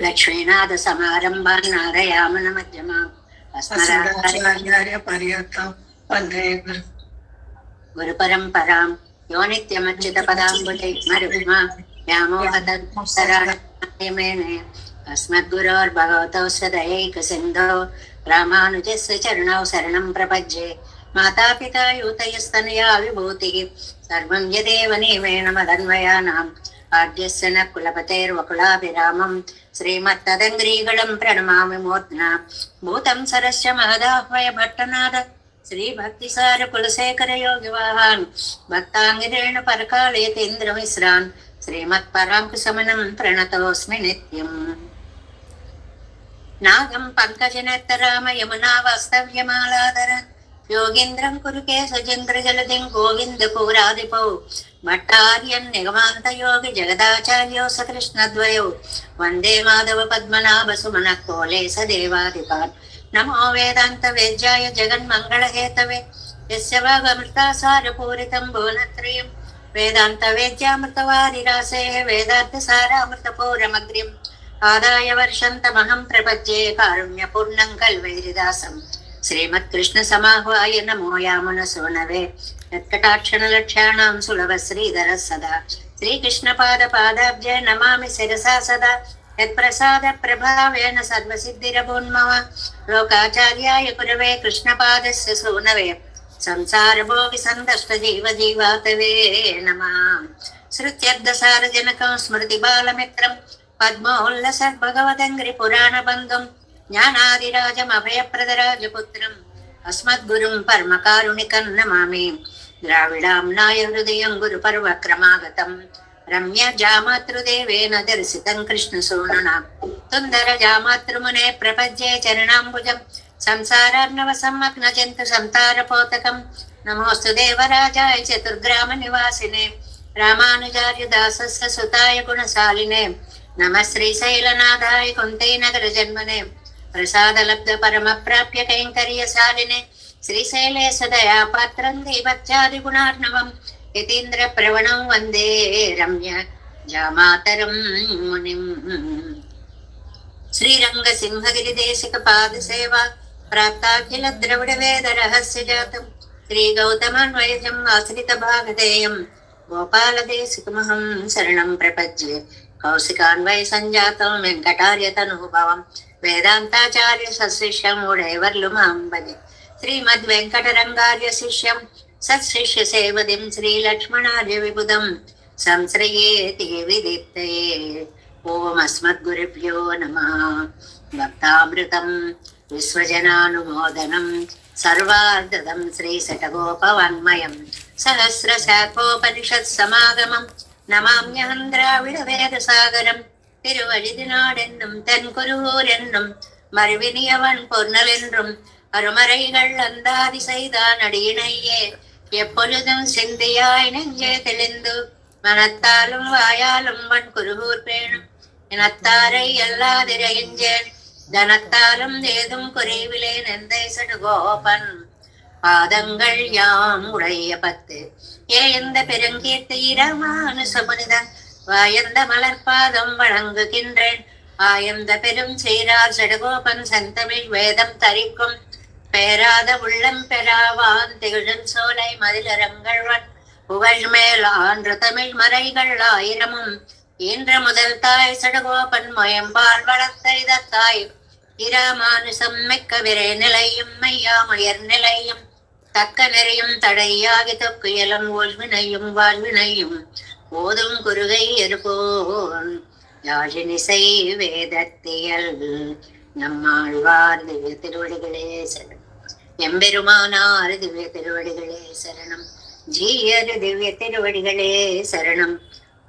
లక్ష్మీనాథ సమారంభాన్ నారయామన మధ్యమా అస్మదాచార్య పర్యంతం వందే గురు పరంపరాం యో నిత్యమచ్యుత పదాంబుజై మరుమా వ్యామోహతరాయమేనే అస్మద్గురోర్భగవతో సదైక సింధో రామానుజస్య చరణౌ శరణం ప్రపజ్యే మాతాపితా యూతయస్తనయా విభూతిః సర్వం యదేవ నియమేన మదన్వయానాం ఆద్యస్య న కులపతేర్వకులాభిరామం శ్రీమత్తదంగ్రీగళం ప్రణమామి మూర్ధ్నా భూతం సరస్య మహదాహ్వయ భట్టనాథ శ్రీ భక్తిసార కులశేఖర యోగివాహాన్ భక్తాంగిరేణ పరకాళేతేంద్రమిశ్రాన్ శ్రీమత్పరాంకుశమనం ప్రణతోస్మి నిత్యం. నాగం పంకజనేత్తరామ యమునా వాస్తవ్యమాలాధర యోగీంద్రం కురుకే సజేంద్ర జలదిం గోవింద పూరాదిపౌ భట్టార్యన్ నిగమాంత యోగి జగదాచార్యో సకృష్ణద్వయౌ వందే మాధవ పద్మనాభ సుమన కోలే సదేవాదిపాన్ నమో వేదాంత వేద్యాయ జగన్మంగళ హేతవే యస్య వాగమృతాసార పూరితం భువనత్రయం వేదాంత వేద్యామృతవారిరాసే వేదార్థ సారామృత పౌరమగ్ర్యం ఆదాయ వర్షంతమహం ప్రపద్యే కారుణ్య పూర్ణం కల్వైరిదాసం శ్రీమత్కృష్ణ సమాహ్వాయ నమో యామున సోనవే యత్కటాక్షణ లక్ష్యాణం సులభ శ్రీధర సదా శ్రీకృష్ణ పాద పాదాబ్జే నమామి శిరసా సదా యత్ప్రసాద ప్రభావేన సర్వసిద్ధిరభూన్మవ లోకాచార్యాయ కురవే కృష్ణపాదస్య సూనవే సంసార భోగి సందష్ట జీవ జీవాతవే నమః. శృత్యర్థసారజనకం స్మృతి బాలమిత్రం పద్మోల్లస భగవదంగ్రి పురాణ బంధం జ్ఞానాదిరాజం అభయప్రదరాజపుత్రం అస్మద్గురుం పరమకారుణికం నమామి. ద్రావిడాంనాయ హృదయం గురు పర్వక్రమాగతం రమ్య జామాతృదేవేన దర్శితం కృష్ణ సోనునా తుందర జామాతృమునే ప్రపద్యే చరణాంబుజం సంసారార్ణవ సమ్మగ్న జంతు సంతారపోతకం నమోస్తు దేవరాజాయ చతుర్గ్రామ నివాసినే రామానుజార్య దాసస్య సుతాయ గుణశాలినే నమః శ్రీశైలనాథాయ కుంతే నగర జన్మనే ప్రసాదలబ్ధ పరమ ప్రాప్య కైంకర్యశాలినే శ్రీశైలే సదయా పాత్రం దేవత్యాది గుణార్ణవం యతీంద్ర ప్రవణం వందే రమ్య జామాతరం మునిం. శ్రీరంగ సింహగిరి దేశిక పాద సేవ ప్రాప్తాఖిల ద్రవిడ వేద రహస్య జాతం శ్రీ గౌతమాన్వయజం ఆశ్రిత భాగధేయం గోపాల దేశికమహం శరణం ప్రపద్యే కౌశికాన్వయ సంజాతం వెంకటార్య తనూభవం వేదాంతాచార్య సశిష్యం ఉడైవర్లు మాంబది శ్రీమద్ వెంకటరంగార్య శిష్యం సత్శిష్య సేవదిం శ్రీలక్ష్మణార్య విబుధం సంశ్రయేతి విదిత్తయే. ఓం అస్మద్గురుభ్యో నమః. భక్తామృతం విశ్వజనానుమోదనం సర్వార్ధదం శ్రీశటగోపవాన్మయం సహస్రశాఖోపనిషత్ సమాగమం నమామ్యహం ద్రావిడ వేద సాగరం திருவழிதினாடென்னும் தென் குருவூரென்னும் மறுவினியவன் பொன்னலென்றும் அருமறைகள் அந்தாதி செய்தான் அடியினையே எப்பொழுதும் சிந்தியாய் நெஞ்சே தெளிந்து மனத்தாலும் வாயாலும் வன் குருகூர் பேணும் இனத்தாரை எல்லாதிரையஞ்சேன் தனத்தாலும் ஏதும் குறைவிலேன் எந்தை சடுகோபன் பாதங்கள் யாம் உடைய பத்து ஏந்த பெருங்கீர்த்தி இரமானுசமுனிதன் வாயந்த மலர்பாதம் வழங்குகின்றேன் ஆயந்த பெரும் சீரார் சடகோபன் செந்தமிழ் வேதம் தரிக்கும் பேராத உள்ளம் பெறாவான் திகழும் சோலை மதிலரங்கள்வன் புகழ் மேல் ஆன்று தமிழ் மறைகள் ஆயிரமும் ஈன்ற முதல் தாய் சடகோபன் மயம்பால் வளர்த்த இதத்தாய் இராமானுசம் மிக்க விரை நிலையும் மையாமயர் நிலையும் தக்க நெறியும் தடையாகி தொக்குயலும் ஓழ்வினையும் வாழ்வினையும் போதும் குருகை இருப்போன் யாழினிசை வேதத்தியல் நம்மாழ்வார் திவ்ய திருவடிகளே சரணம். எம்பெருமானார் திவ்ய திருவடிகளே சரணம். ஜீயர் திவ்ய திருவடிகளே சரணம்.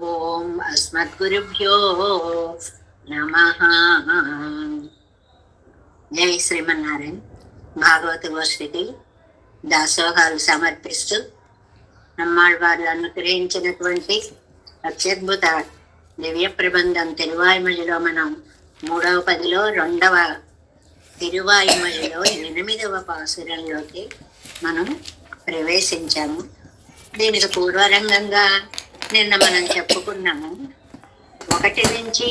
ஓம் அஸ்மத் குருப்யோ நமஹ. జై శ్రీమన్నారాయణ. భాగవత గోష్ఠికి దాసోహాలు సమర్పిస్తూ నమ్మాళ్వారు అనుగ్రహించినటువంటి అత్యద్భుత దివ్య ప్రబంధం తిరువాయుమలిలో మనం 3వ పదిలో 2వ తిరువాయుమలిలో 8వ పాసురంలోకి మనం ప్రవేశించాము. దీనికి పూర్వరంగంగా నిన్న మనం చెప్పుకున్నాము. 1 నుంచి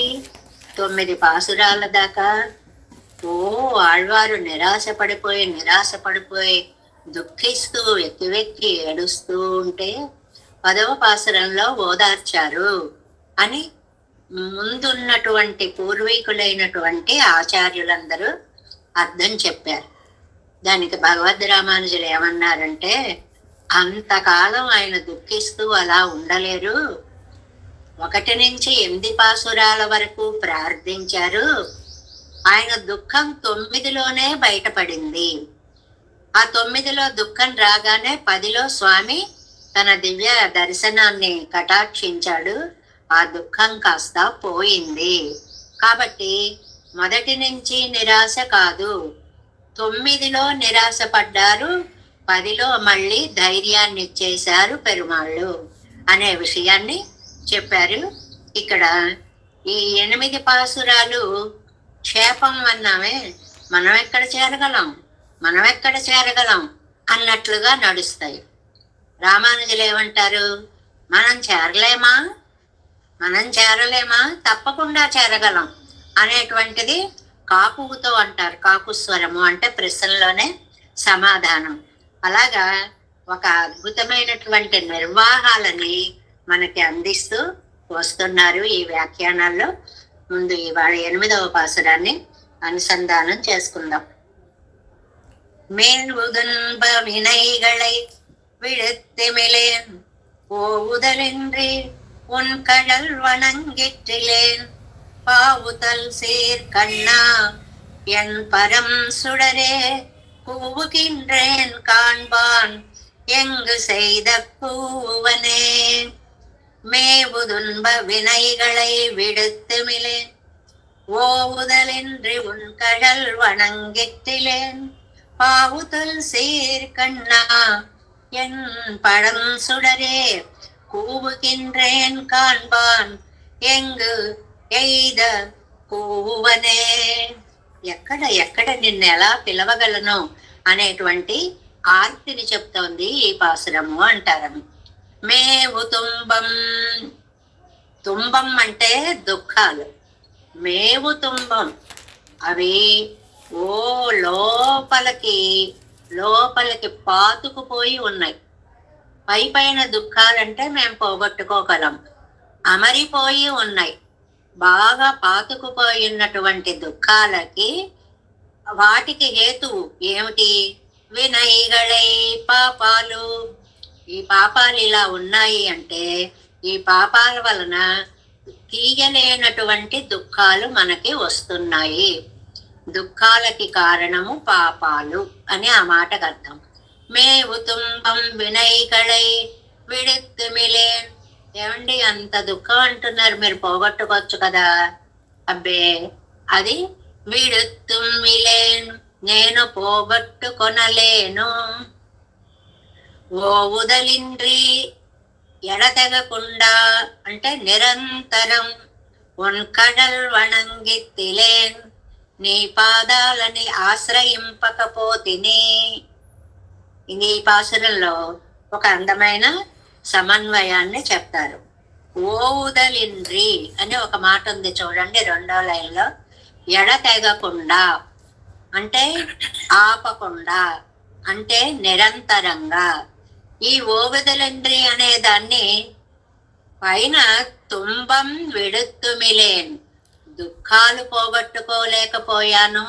9 పాసురాల దాకా ఆళ్వారు నిరాశ పడిపోయి దుఃఖిస్తూ వెక్కి ఏడుస్తూ ఉంటే 10వ పాసురంలో ఓదార్చారు అని ముందున్నటువంటి పూర్వీకులైనటువంటి ఆచార్యులందరూ అర్థం చెప్పారు. దానికి భగవద్ రామానుజులు ఏమన్నారంటే, అంతకాలం ఆయన దుఃఖిస్తూ అలా ఉండలేరు. 1 నుంచి 8 పాసురాల వరకు ప్రార్థించారు. ఆయన దుఃఖం 9లోనే బయటపడింది. ఆ 9లో దుఃఖం రాగానే 10లో స్వామి తన దివ్య దర్శనాన్ని కటాక్షించాడు. ఆ దుఃఖం కాస్త పోయింది. కాబట్టి 1 నుంచి నిరాశ కాదు, 9లో నిరాశ పడ్డారు, 10లో మళ్ళీ ధైర్యాన్ని ఇచ్చేశారు పెరుమాళ్ళు అనే విషయాన్ని చెప్పారు. ఇక్కడ ఈ 8 పాసురాలు క్షేపం అన్నామే, మనం ఎక్కడ చేరగలం అన్నట్లుగా నడుస్తాయి. రామానుజులు ఏమంటారు, మనం చేరలేమా, తప్పకుండా చేరగలం అనేటువంటిది కాకుతో అంటారు. కాకుస్వరము అంటే ప్రశ్నలోనే సమాధానం. అలాగా ఒక అద్భుతమైనటువంటి నిర్వాహాలని మనకి అందిస్తూ వస్తున్నారు ఈ వ్యాఖ్యానాల్లో. ముందు ఇవాళ 8వ పాసురాన్ని అనుసంధానం చేసుకుందాం. மேல்வுதுன்ப வினைகளை விழுத்துமிலேன் போவுதலின்றி உன் கடல் வணங்கிற்றிலேன் பாவுதல் சீர் கண்ணா என் பரம் சுடரே கூவுகின்றேன் காண்பான் எங்கு செய்த கூவனே. மேவுதுன்ப வினைகளை விடுத்துமிலேன் ஓவுதலின்றி உன் கடல் வணங்கிற்றிலேன் பாவுதல் சீர் கண்ணா என் பழம் சுடரே கூவுகின்றேன் காண்பான் எங்கு ఎయిద కూవనే. ఎక్కడ నిన్ను ఎలా పిలవగలను అనేటువంటి ఆర్తిని చెప్తోంది ఈ పాసురము అంటారని. మేవు తుంబం అంటే దుఃఖాలు. మేవు తుంబం అవి లోపలికి పాతుకుపోయి ఉన్నాయి. పైన దుఃఖాలంటే మేము పోగొట్టుకోగలం. అమరిపోయి ఉన్నాయి. బాగా పాతుకుపోయినటువంటి దుఃఖాలకి వాటికి హేతువు ఏమిటి? వినయిగళై పాపాలు. ఈ పాపాలు ఇలా ఉన్నాయి అంటే ఈ పాపాల వలన తీయలేనటువంటి దుఃఖాలు మనకి వస్తున్నాయి. దుఃఖాలకి కారణము పాపాలు అని ఆ మాటకు అర్థం. మేవు తుంబం వినయిగళై విడుత్తుమిలేన్. ఏమండి అంత దుఃఖం అంటున్నారు, మీరు పోగొట్టుకోవచ్చు కదా. అబ్బే అది విడుత్తుమిలేన్, నేను పోగొట్టుకొనలేను. ఓవుదలిండ్రి ఎడతెగకుండా అంటే నిరంతరం. ఉన్కడల్ వణంగిత్తిలేన్, నీ పాదాలని ఆశ్రయింపకపోతిని. ఈ పాసురంలో ఒక అందమైన సమన్వయాన్ని చెప్తారు. ఓవుదలిండ్రి అని ఒక మాట ఉంది చూడండి 2వ లైన్లో. ఎడతెగకుండా అంటే ఆపకుండా అంటే నిరంతరంగా. ఈ ఓవుదలిండ్రి అనే దాన్ని పైన తుంబం విడుత్తుమిలేన్, దుఃఖాలు పోగొట్టుకోలేకపోయాను,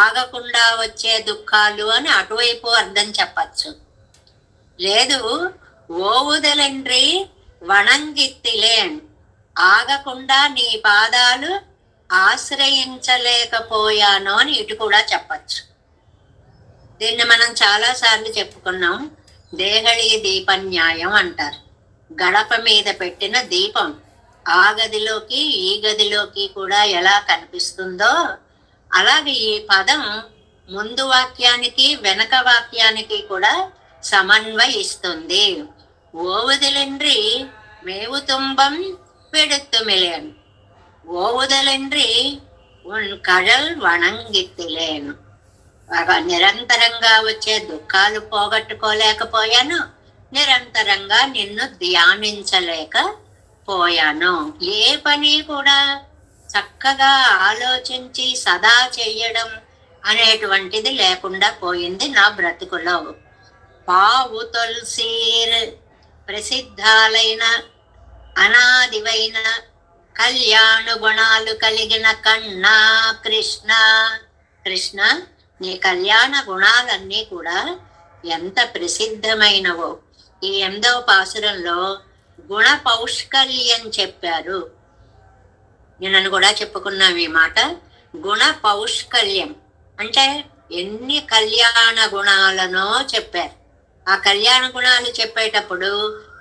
ఆగకుండా వచ్చే దుఃఖాలు అని అటువైపు అర్థం చెప్పచ్చు. లేదు ఓవుదలిండ్రి వణంగిత్తిలేన్, ఆగకుండా నీ పాదాలు ఆశ్రయించలేకపోయాను అని ఇటు కూడా చెప్పచ్చు. దీన్ని మనం చాలా సార్లు చెప్పుకున్నాం. దేహళి దీపన్యాయం అంటారు. గడప మీద పెట్టిన దీపం ఆ గదిలోకి ఈ గదిలోకి కూడా ఎలా కనిపిస్తుందో అలాగే ఈ పదం ముందు వాక్యానికి వెనక వాక్యానికి కూడా సమన్వయిస్తుంది. ఓవుదలిండ్రి మేవు తుంబం విడుత్తుమిలేన్, ఓవుదలిండ్రి ఉన్ కడల్ వణంగిత్తిలేను. నిరంతరంగా వచ్చే దుఃఖాలు పోగొట్టుకోలేకపోయాను, నిరంతరంగా నిన్ను ధ్యానించలేక పోయాను. ఏ పని కూడా చక్కగా ఆలోచించి సదా చెయ్యడం అనేటువంటిది లేకుండా పోయింది నా బ్రతుకులో. పావు తులసీర్ ప్రసిద్ధాలైన అనాదివైన కళ్యాణ గుణాలు కలిగిన కన్నా కృష్ణ. కృష్ణ, నీ కళ్యాణ గుణాలన్నీ కూడా ఎంత ప్రసిద్ధమైనవో. ఈ 8వ పాసురంలో గుణ పౌష్కల్యం చెప్పారు. నేను కూడా చెప్పుకున్నాం ఈ మాట. గుణ పౌష్కల్యం అంటే ఎన్ని కళ్యాణ గుణాలనో చెప్పారు. ఆ కళ్యాణ గుణాలు చెప్పేటప్పుడు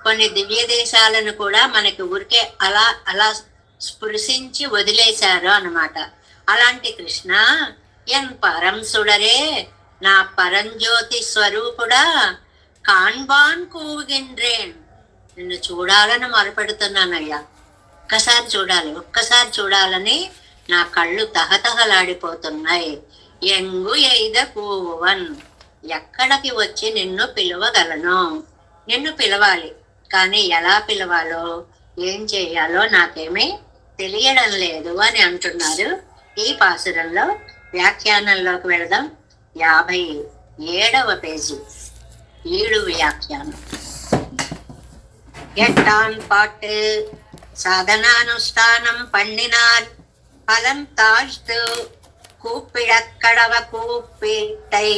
కొన్ని దివ్య దేశాలను కూడా మనకి ఊరికే అలా అలా స్పృశించి వదిలేశారు అన్నమాట. అలాంటి కృష్ణ ఎన్ పరం సుడరే, నా పరంజ్యోతి స్వరూపుడా, కాన్బాన్ కూగిన్రేన్, నిన్ను చూడాలని మొరపెడుతున్నానయ్యా. ఒక్కసారి చూడాలని నా కళ్ళు తహతహలాడిపోతున్నాయి. ఎంగు ఎయిద కూవన్, ఎక్కడికి వచ్చి నిన్ను పిలవగలను? నిన్ను పిలవాలి, కానీ ఎలా పిలవాలో ఏం చేయాలో నాకేమీ తెలియడం లేదు అని అంటున్నారు. ఈ పాసురంలో వ్యాఖ్యానంలోకి వెళదాం. 57వ పేజీ, 7 వ్యాఖ్యానం. எட்டான் பாட்டு சாதனானுஷ்டானம் பண்ணினார் பலம் தாழ்த்து కూపిడక్కడవ కూపిట్టై.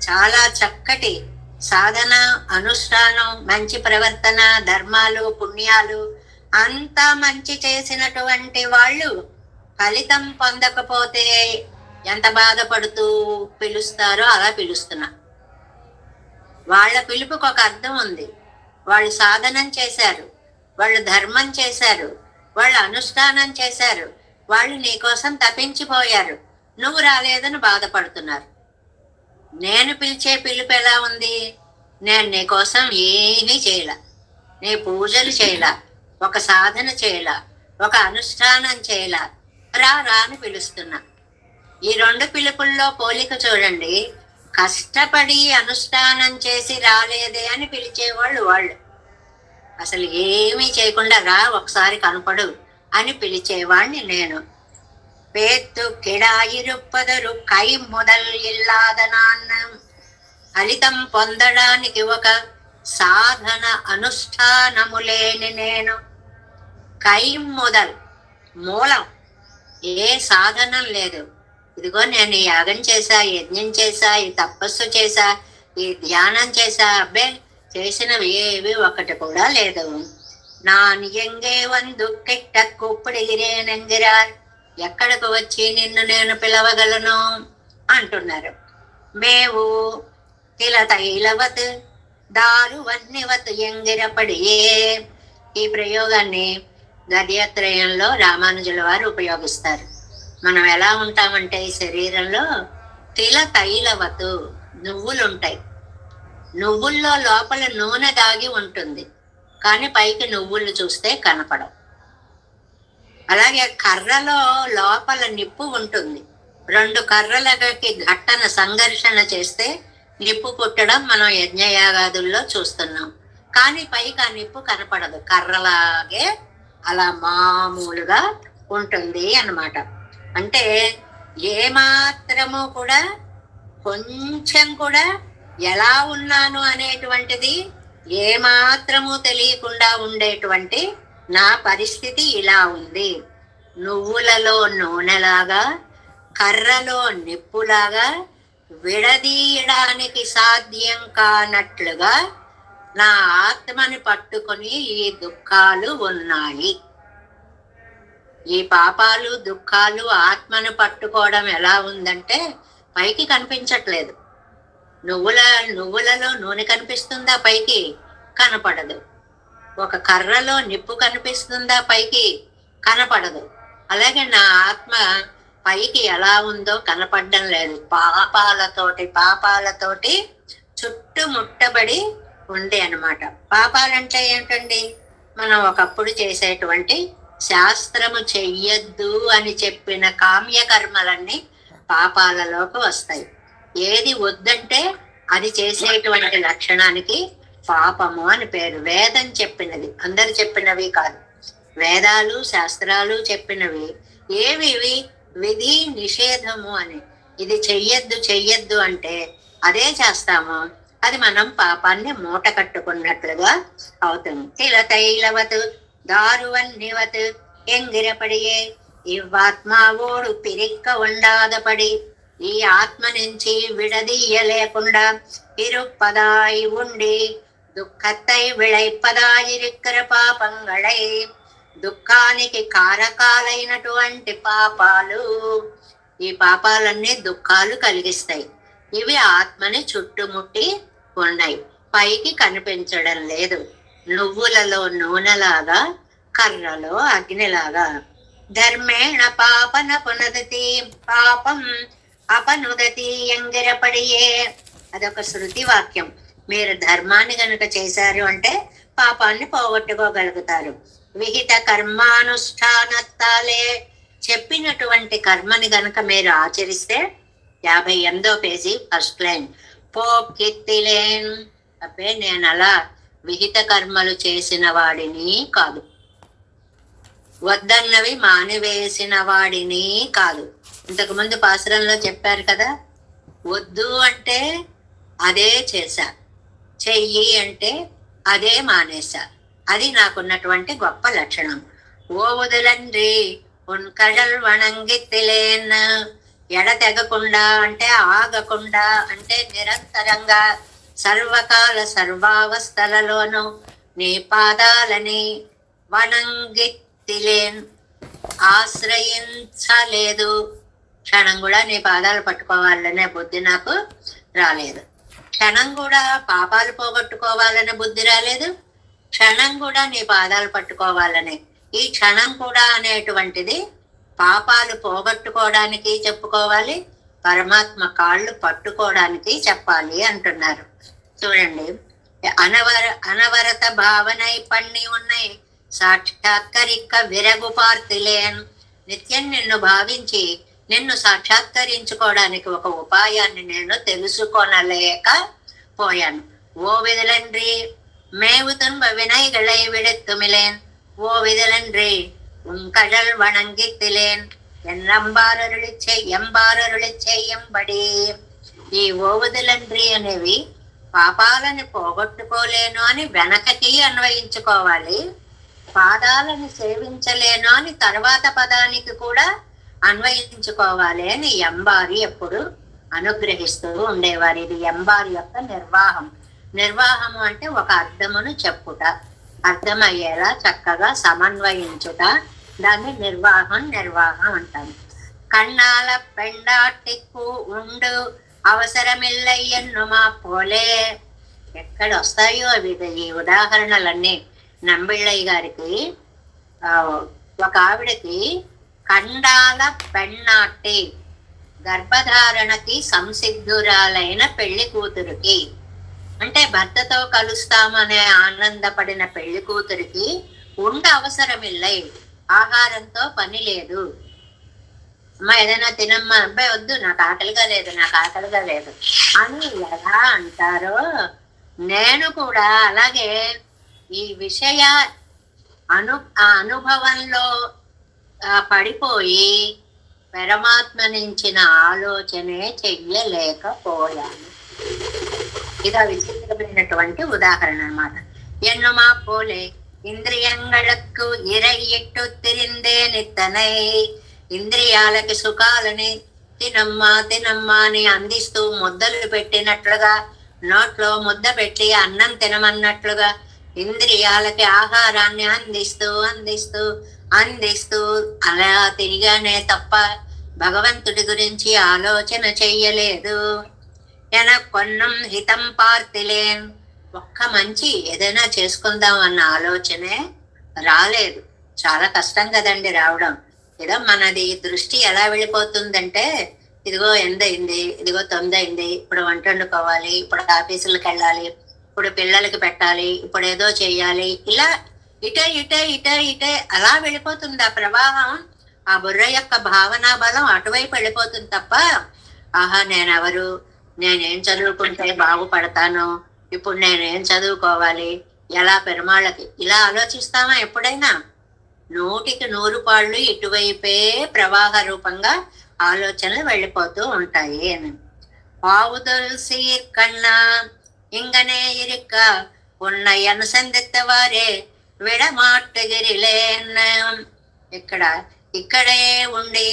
చాలా చక్కటి సాధన, అనుష్ఠానం, మంచి ప్రవర్తన, ధర్మాలు, పుణ్యాలు అంతా మంచి చేసినటువంటి వాళ్ళు ఫలితం పొందకపోతే ఎంత బాధపడుతూ పిలుస్తారో అలా పిలుస్తున్నా. వాళ్ళ పిలుపుకి ఒక అర్థం ఉంది. వాళ్ళు సాధనం చేశారు, వాళ్ళు ధర్మం చేశారు, వాళ్ళు అనుష్ఠానం చేశారు, వాళ్ళు నీకోసం తప్పించిపోయారు, నువ్వు రాలేదని బాధపడుతున్నారు. నేను పిలిచే పిలుపు ఎలా ఉంది? నేను నీకోసం ఏమీ చేయలా, నీ పూజలు చేయలా, ఒక సాధన చేయలా, ఒక అనుష్ఠానం చేయలా, రా అని పిలుస్తున్నా. ఈ 2 పిలుపుల్లో పోలిక చూడండి. కష్టపడి అనుష్ఠానం చేసి రాలేదే అని పిలిచేవాళ్ళు వాళ్ళు. అసలు ఏమీ చేయకుండా రా ఒకసారి కనపడు అని పిలిచేవాణ్ణి నేను. పేత్తు కిడాయిరుప్పదరు కై మొదల్ ఇల్లాదనాన్న, ఫలితం పొందడానికి ఒక సాధన అనుష్ఠానము లేని నేను. కై మొదల్, మూలం, ఏ సాధనం లేదు. ఇదిగో నేను ఈ యాగం చేశా, యజ్ఞం చేశా, ఈ తపస్సు చేశా, ఈ ధ్యానం చేశా, అబ్బే చేసినవి ఏవి ఒకటి కూడా లేదు. நான் எங்கே வந்து కెట్ట కూப்பிடுகிறேనెంగిరార్, ఎక్కడికి వచ్చి నిన్ను నేను పిలవగలను అంటున్నారు. మేవు తిల తైలవత్ దారువన్నివత్ ఎంగిరపడియే. ఈ ప్రయోగాన్ని గద్యత్రయంలో రామానుజుల వారు ఉపయోగిస్తారు. మనం ఎలా ఉంటామంటే ఈ శరీరంలో తిల తైలవతు, నువ్వులుంటాయి. నువ్వుల్లో లోపల నూనె దాగి ఉంటుంది, కానీ పైకి నువ్వులు చూస్తే కనపడవు. అలాగే కర్రలో లోపల నిప్పు ఉంటుంది. 2 కర్రలకి ఘట్టన సంఘర్షణ చేస్తే నిప్పు పుట్టడం మనం యజ్ఞయాగాదుల్లో చూస్తున్నాం, కానీ పైకి ఆ నిప్పు కనపడదు. కర్రలాగే అలా మామూలుగా ఉంటుంది అన్నమాట. అంటే ఏమాత్రము కూడా, కొంచెం కూడా ఎలా ఉన్నాను అనేటువంటిది ఏమాత్రము తెలియకుండా ఉండేటువంటి నా పరిస్థితి ఇలా ఉంది. నువ్వులలో నూనెలాగా, కర్రలో నిప్పులాగా విడదీయడానికి సాధ్యం కానట్లుగా నా ఆత్మని పట్టుకొని ఈ దుఃఖాలు ఉన్నాయి. ఈ పాపాలు, దుఃఖాలు ఆత్మను పట్టుకోవడం ఎలా ఉందంటే పైకి కనిపించట్లేదు. నువ్వులలో నూనె కనిపిస్తుందా? పైకి కనపడదు. ఒక కర్రలో నిప్పు కనిపిస్తుందా? పైకి కనపడదు. అలాగే నా ఆత్మ పైకి ఎలా ఉందో కనపడడం లేదు. పాపాలతోటి చుట్టుముట్టబడి ఉండే అన్నమాట. పాపాలంటే ఏంటండి? మనం ఒకప్పుడు చేసేటువంటి శాస్త్రము చెయ్యొద్దు అని చెప్పిన కామ్యకర్మలన్నీ పాపాలలోకి వస్తాయి. ఏది వద్దంటే అది చేసేటువంటి లక్షణానికి పాపము అని పేరు. వేదం చెప్పినది, అందరు చెప్పినవి కాదు. వేదాలు శాస్త్రాలు చెప్పినవి ఏవివి? విధి నిషేధము అని. ఇది చెయ్యొద్దు చెయ్యొద్దు అంటే అదే చేస్తాము, అది మనం పాపాన్ని మూట కట్టుకున్నట్లుగా అవుతుంది. తిల తైలవత్ దారువన్నివత్ ఎంగిరపడియే ఇవ్వాత్మావోడు పిరిక్క ఉండాదపడి ఈ ఆత్మ నుంచి విడదీయలేకుండా ఇరుప్పదాయి ఉండి దుఃఖత్తై విళైపదాయిరిక్కర పాపంగళై దుఃఖానికి కారకాలైనటువంటి పాపాలు. ఈ పాపాలన్నీ దుఃఖాలు కలిగిస్తాయి. ఇవి ఆత్మని చుట్టుముట్టి ఉన్నాయి, పైకి కనిపించడం లేదు. నువ్వులలో నూనెలాగా, కర్రలో అగ్నిలాగా. ధర్మేణ పాపన పునదతి పాపం అపనుదతి ఎంగిరపడియే. అదొక శృతి వాక్యం. మీరు ధర్మాన్ని గనుక చేశారు అంటే పాపాన్ని పోగొట్టుకోగలుగుతారు. విహిత కర్మానుష్ఠానత్తాలే, చెప్పినటువంటి కర్మని గనుక మీరు ఆచరిస్తే 58వ పేజీ ఫస్ట్ లైన్. పోక్కిత్తిలేన్. అబ్బే నేను అలా విహిత కర్మలు చేసిన వాడిని కాదు, వద్దన్నవి మానివేసిన వాడిని కాదు. ఇంతకుముందు పాసురంలో చెప్పారు కదా, వద్దు అంటే అదే చేశా, చెయ్యి అంటే అదే మానేశా. అది నాకున్నటువంటి గొప్ప లక్షణం. ఓ వదులండ్రి ఉన్కడల్ వణంగిత్తిలేన్. ఎడతెగకుండా అంటే ఆగకుండా అంటే నిరంతరంగా సర్వకాల సర్వావస్థలలోనూ నీ పాదాలని వణంగిత్తిలేన్, ఆశ్రయించలేదు. క్షణం కూడా నీ పాదాలు పట్టుకోవాలనే బుద్ధి నాకు రాలేదు. క్షణం కూడా పాపాలు పోగొట్టుకోవాలనే బుద్ధి రాలేదు. క్షణం కూడా నీ పాదాలు పట్టుకోవాలనే. ఈ క్షణం కూడా అనేటువంటిది పాపాలు పోగొట్టుకోవడానికి చెప్పుకోవాలి, పరమాత్మ కాళ్ళు పట్టుకోవడానికి చెప్పాలి అంటున్నారు. చూడండి, అనవరత భావనై పన్ని ఉన్నాయి సాక్షాత్కరిక విరగు పార్తిలేన్. నిత్యం నిన్ను భావించి నిన్ను సాక్షాత్కరించుకోవడానికి ఒక ఉపాయాన్ని నేను తెలుసుకొనలేక పోయాను. ఓ విధులండ్రి మేవు తున్బ వినైகளை విడెత్తుమిలేన్. ఓ విధులండ్రి உங்கடல் வணங்கித்திலேன் ఎంబారరుళి చెయ్యంబడి. ఈ ఓవుదలండ్రి అనేవి పాపాలను పోగొట్టుకోలేను అని వెనకకి అన్వయించుకోవాలి, పాదాలను సేవించలేను అని తర్వాత పదానికి కూడా అన్వయించుకోవాలి అని ఎంబారి ఎప్పుడు అనుగ్రహిస్తూ ఉండేవారు. ఇది ఎంబారి యొక్క నిర్వాహం. నిర్వాహము అంటే ఒక అర్థమును చెప్పుట, అర్థమయ్యేలా చక్కగా సమన్వయించుట, దాన్ని నిర్వాహం అంటాము. కన్నాల పెండాటిక్కు ఉండు అవసరమిల్లయ్యన్నుమా పోలే. ఎక్కడ వస్తాయో అవి ఈ ఉదాహరణలన్నీ. నంబిళ్ళయ్య గారికి ఒక ఆవిడకి కండాల పెన్నాటి, గర్భధారణకి సంసిద్ధురాలైన పెళ్లి కూతురికి, అంటే భర్తతో కలుస్తామనే ఆనందపడిన పెళ్లి కూతురికి ఉండ అవసరమిల్లై, ఆహారంతో పని లేదు. అమ్మ ఏదైనా తినమ్మా, అబ్బాయి వద్దు నాకు ఆకలిగా లేదు అని ఎలా అంటారో, నేను కూడా అలాగే ఈ విషయ అనుభవంలో పడిపోయి పరమాత్మనించిన ఆలోచనే చెయ్యలేకపోయాను. ఇది విచిత్రమైనటువంటి ఉదాహరణ అన్నమాట. ఎన్నుమా పోలే ఇంద్రియంగళకు ఇరయ్యట్టు తిరిందే నిత్తనై. ఇంద్రియాలకి సుఖాలని తినమ్మా అని అందిస్తూ ముద్దలు పెట్టినట్లుగా, నోట్లో ముద్ద పెట్టి అన్నం తినమన్నట్లుగా ఇంద్రియాలకి ఆహారాన్ని అందిస్తూ అలా తిరిగానే తప్ప భగవంతుడి గురించి ఆలోచన చెయ్యలేదు. కొన్నం హితం పార్తిలేన్. ఒక్క మంచి ఏదైనా చేసుకుందాం అన్న ఆలోచనే రాలేదు. చాలా కష్టం కదండి రావడం. ఏదో మనది దృష్టి ఎలా వెళ్ళిపోతుందంటే, ఇదిగో 8 అయింది, ఇదిగో 9 అయింది, ఇప్పుడు వంట వండుకోవాలి, ఇప్పుడు ఆఫీసులకు వెళ్ళాలి, ఇప్పుడు పిల్లలకి పెట్టాలి, ఇప్పుడు ఏదో చెయ్యాలి, ఇలా ఇటే అలా వెళ్ళిపోతుంది ఆ ప్రవాహం. ఆ బుర్ర యొక్క భావనా బలం అటువైపు వెళ్ళిపోతుంది తప్ప, ఆహా నేనెవరు, నేనేం చదువుకుంటే బాగుపడతాను, ఇప్పుడు నేనేం చదువుకోవాలి, ఎలా పెరుమాళ్ళకి, ఇలా ఆలోచిస్తామా ఎప్పుడైనా? 100 ఇటువైపే ప్రవాహ రూపంగా ఆలోచనలు వెళ్ళిపోతూ ఉంటాయి అని. పావుదల్ సీర్కన్నా ఇంగనే ఇరుక్క ఉన్నై అనుసంధిత్తవారే విడమాట్టగిరిలేన్న. ఇక్కడే ఉండి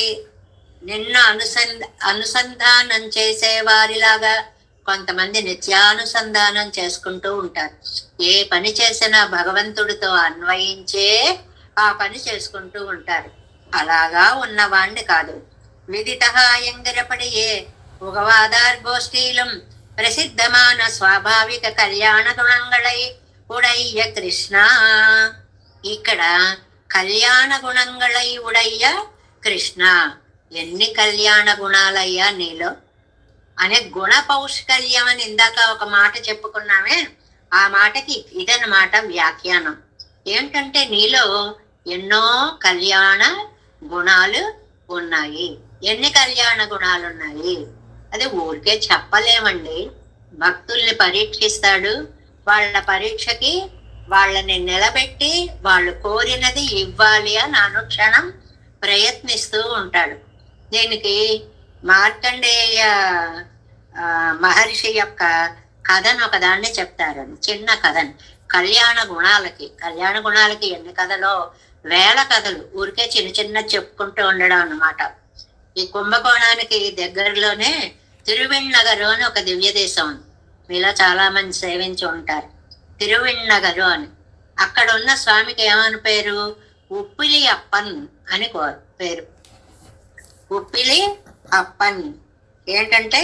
నిన్ను అనుసంధానం చేసే వారిలాగా కొంతమంది నిత్యానుసంధానం చేసుకుంటూ ఉంటారు. ఏ పని చేసినా భగవంతుడితో అన్వయించే ఆ పని చేసుకుంటూ ఉంటారు. అలాగా ఉన్నవాణ్ణి కాదు. విదితహాయంగరపడియే ఉగవాదార్ గోష్ఠీలం ప్రసిద్ధమాన స్వాభావిక కళ్యాణ గుణంగళై ఉడయ్య కృష్ణ. ఇక్కడ కళ్యాణ గుణంగళై ఉడయ్య కృష్ణ. ఎన్ని కళ్యాణ గుణాలయ్యా నీలో అనే గుణ పౌష్కల్యం అని ఇందాక ఒక మాట చెప్పుకున్నామే, ఆ మాటకి ఇదన్నమాట వ్యాఖ్యానం. ఏంటంటే నీలో ఎన్నో కళ్యాణ గుణాలు ఉన్నాయి. ఎన్ని కళ్యాణ గుణాలు ఉన్నాయి అది ఊరికే చెప్పలేమండి. భక్తుల్ని పరీక్షిస్తాడు, వాళ్ళ పరీక్షకి వాళ్ళని నిలబెట్టి వాళ్ళు కోరినది ఇవ్వాలి అని అనుక్షణం ప్రయత్నిస్తూ ఉంటాడు. దీనికి మార్కండేయ మహర్షి యొక్క కథను ఒకదాన్ని చెప్తారు, చిన్న కథను. కళ్యాణ గుణాలకి ఎన్ని కథలో, వేల కథలు ఊరికే చిన్న చిన్న చెప్పుకుంటూ ఉండడం అన్నమాట. ఈ కుంభకోణానికి దగ్గరలోనే తిరువిణ్ణగరు అని ఒక దివ్య దేశం ఉంది. మీలో చాలా మంది సేవించి ఉంటారు తిరువిణ్ణగరు అని. అక్కడ ఉన్న స్వామికి ఏమని పేరు? ఉప్పిలి అప్పన్ అని పేరు. ఉప్పిలి అప్పన్ ఏంటంటే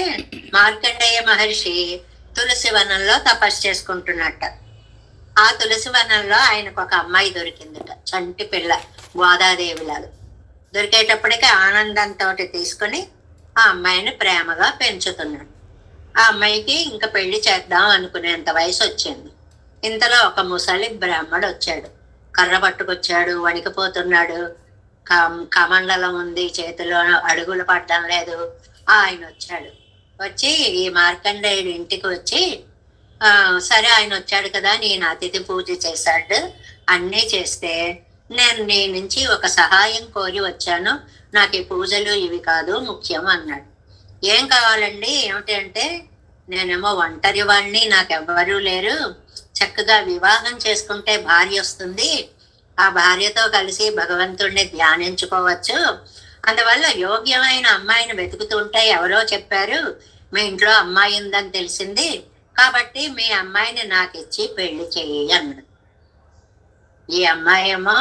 మార్కండేయ మహర్షి తులసి వనంలో తపస్సు చేసుకుంటున్నట్ట. ఆ తులసి వనంలో ఆయనకు ఒక అమ్మాయి దొరికిందట, చంటి పిల్ల, గోదాదేవిలాగా. దొరికేటప్పటికి ఆనందంతో తీసుకుని ఆ అమ్మాయిని ప్రేమగా పెంచుతున్నాడు. ఆ అమ్మాయికి ఇంకా పెళ్లి చేద్దాం అనుకునేంత వయసు వచ్చింది. ఇంతలో ఒక ముసలి బ్రాహ్మడు వచ్చాడు, కర్ర పట్టుకొచ్చాడు, వణికిపోతున్నాడు. కమండలం ఉంది చేతిలో, అడుగులు పడడం లేదు. ఆయన వచ్చాడు. వచ్చి ఈ మార్కండేయుడు ఇంటికి వచ్చి, సరే ఆయన వచ్చాడు కదా, నేను అతిథి పూజ చేశాడు, అన్నీ చేస్తే నేను నీ నుంచి ఒక సహాయం కోరి వచ్చాను, నాకు ఈ పూజలు ఇవి కాదు ముఖ్యం అన్నాడు. ఏం కావాలండి? ఏమిటి అంటే, నేనేమో ఒంటరి వాణ్ణి, నాకెవ్వరూ లేరు, చక్కగా వివాహం చేసుకుంటే భార్య వస్తుంది, ఆ భార్యతో కలిసి భగవంతుడిని ధ్యానించుకోవచ్చు, అందువల్ల యోగ్యమైన అమ్మాయిని వెతుకుతుంటే ఎవరో చెప్పారు మీ ఇంట్లో అమ్మాయి ఉందని తెలిసింది, కాబట్టి మీ అమ్మాయిని నాకు ఇచ్చి పెళ్లి చెయ్యి అన్నాడు. ఈ అమ్మాయి ఏమో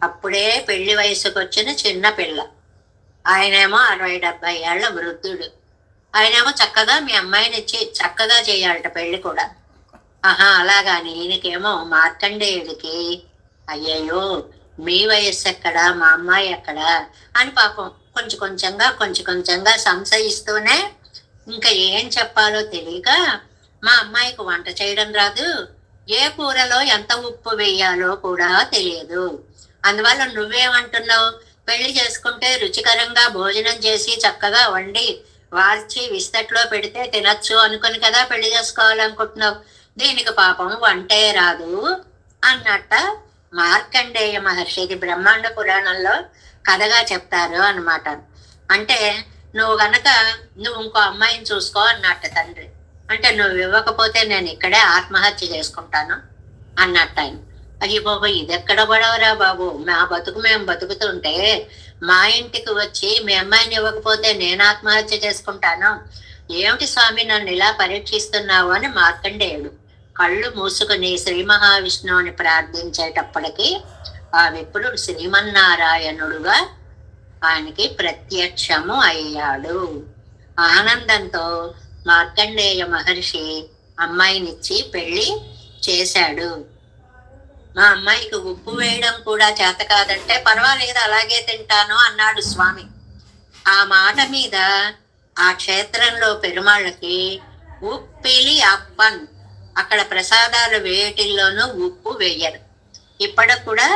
అప్పుడే పెళ్లి వయసుకు వచ్చిన చిన్న పిల్ల, ఆయనేమో 60-70 ఏళ్ల వృద్ధుడు. ఆయనేమో చక్కగా మీ అమ్మాయిని ఇచ్చి చక్కగా చేయాలట పెళ్లి కూడా. అలాగా. ఈయనకేమో మార్కండేయుడికి అయ్యయ్యో మీ వయస్సు ఎక్కడా, మా అమ్మాయి ఎక్కడా అని పాపం కొంచెం కొంచెంగా సంశయిస్తూనే ఇంకా ఏం చెప్పాలో తెలియక, మా అమ్మాయికి వంట చేయడం రాదు, ఏ కూరలో ఎంత ఉప్పు వేయాలో కూడా తెలియదు, అందువల్ల నువ్వేమంటున్నావు, పెళ్లి చేసుకుంటే రుచికరంగా భోజనం చేసి చక్కగా వండి వార్చి విస్తట్లో పెడితే తినచ్చు అనుకుని కదా పెళ్లి చేసుకోవాలనుకుంటున్నావు, దీనికి పాపం వంటే రాదు అన్నట్ట మార్కండేయ మహర్షికి బ్రహ్మాండ పురాణంలో కథగా చెప్తారు అన్నమాట. అంటే నువ్వు ఇంకో అమ్మాయిని చూసుకో అన్నట్ట తండ్రి. అంటే నువ్వు ఇవ్వకపోతే నేను ఇక్కడే ఆత్మహత్య చేసుకుంటాను అన్నట్టు ఆయన. అయ్యి బాబు, ఇదెక్కడ గొడవరా బాబు, మా బతుకు మేము బతుకుతుంటే మా ఇంటికి వచ్చి మీ అమ్మాయిని ఇవ్వకపోతే నేను ఆత్మహత్య చేసుకుంటాను, ఏమిటి స్వామి నన్ను ఇలా పరీక్షిస్తున్నావు అని మార్కండేయుడు కళ్ళు మూసుకుని శ్రీ మహావిష్ణువుని ప్రార్థించేటప్పటికి ఆ విప్రుడు శ్రీమన్నారాయణుడుగా ఆయనకి ప్రత్యక్షము అయ్యాడు. ఆనందంతో మార్కండేయ మహర్షి అమ్మాయినిచ్చి పెళ్లి చేశాడు. మా అమ్మాయికి ఉప్పు వేయడం కూడా చేత కాదంటే పర్వాలేదు అలాగే తింటాను అన్నాడు స్వామి. ఆ మాట మీద ఆ క్షేత్రంలో పెరుమాళ్ళకి ఉప్పిలి అప్పన్, అక్కడ ప్రసాదాలు వేటిల్లోనూ ఉప్పు వేయరు. ఇప్పటికి కూడా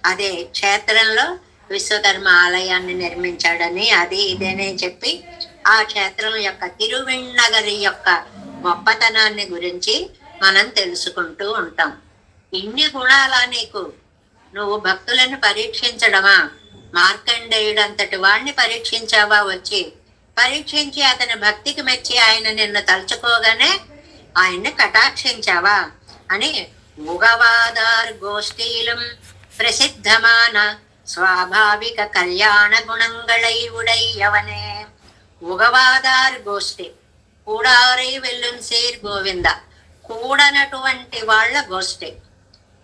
అదే క్షేత్రంలో విశ్వకర్మ ఆలయాన్ని నిర్మించాడని అది ఇదేనే చెప్పి ఆ క్షేత్రం యొక్క తిరువిణ్ణగరి యొక్క గొప్పతనాన్ని గురించి మనం తెలుసుకుంటూ ఉంటాం. ఇన్ని గుణాలా నీకు? నువ్వు భక్తులను పరీక్షించడమా? మార్కండేయుడంతటి వాణ్ణి పరీక్షించావా? వచ్చి పరీక్షించి అతని భక్తికి మెచ్చి ఆయన నిన్ను తలుచుకోగానే ఆయన్ని కటాక్షించావా అని ముగవాదార్ గోష్ఠీలం ప్రసిద్ధమాన స్వాభావిక కళ్యాణ గుణంగళై ఉడయ్యవనే. ఉగవాదార్ గోష్ఠి, కూడారై వెల్లున్ సేర్ గోవింద, కూడనటువంటి వాళ్ళ గోష్ఠి.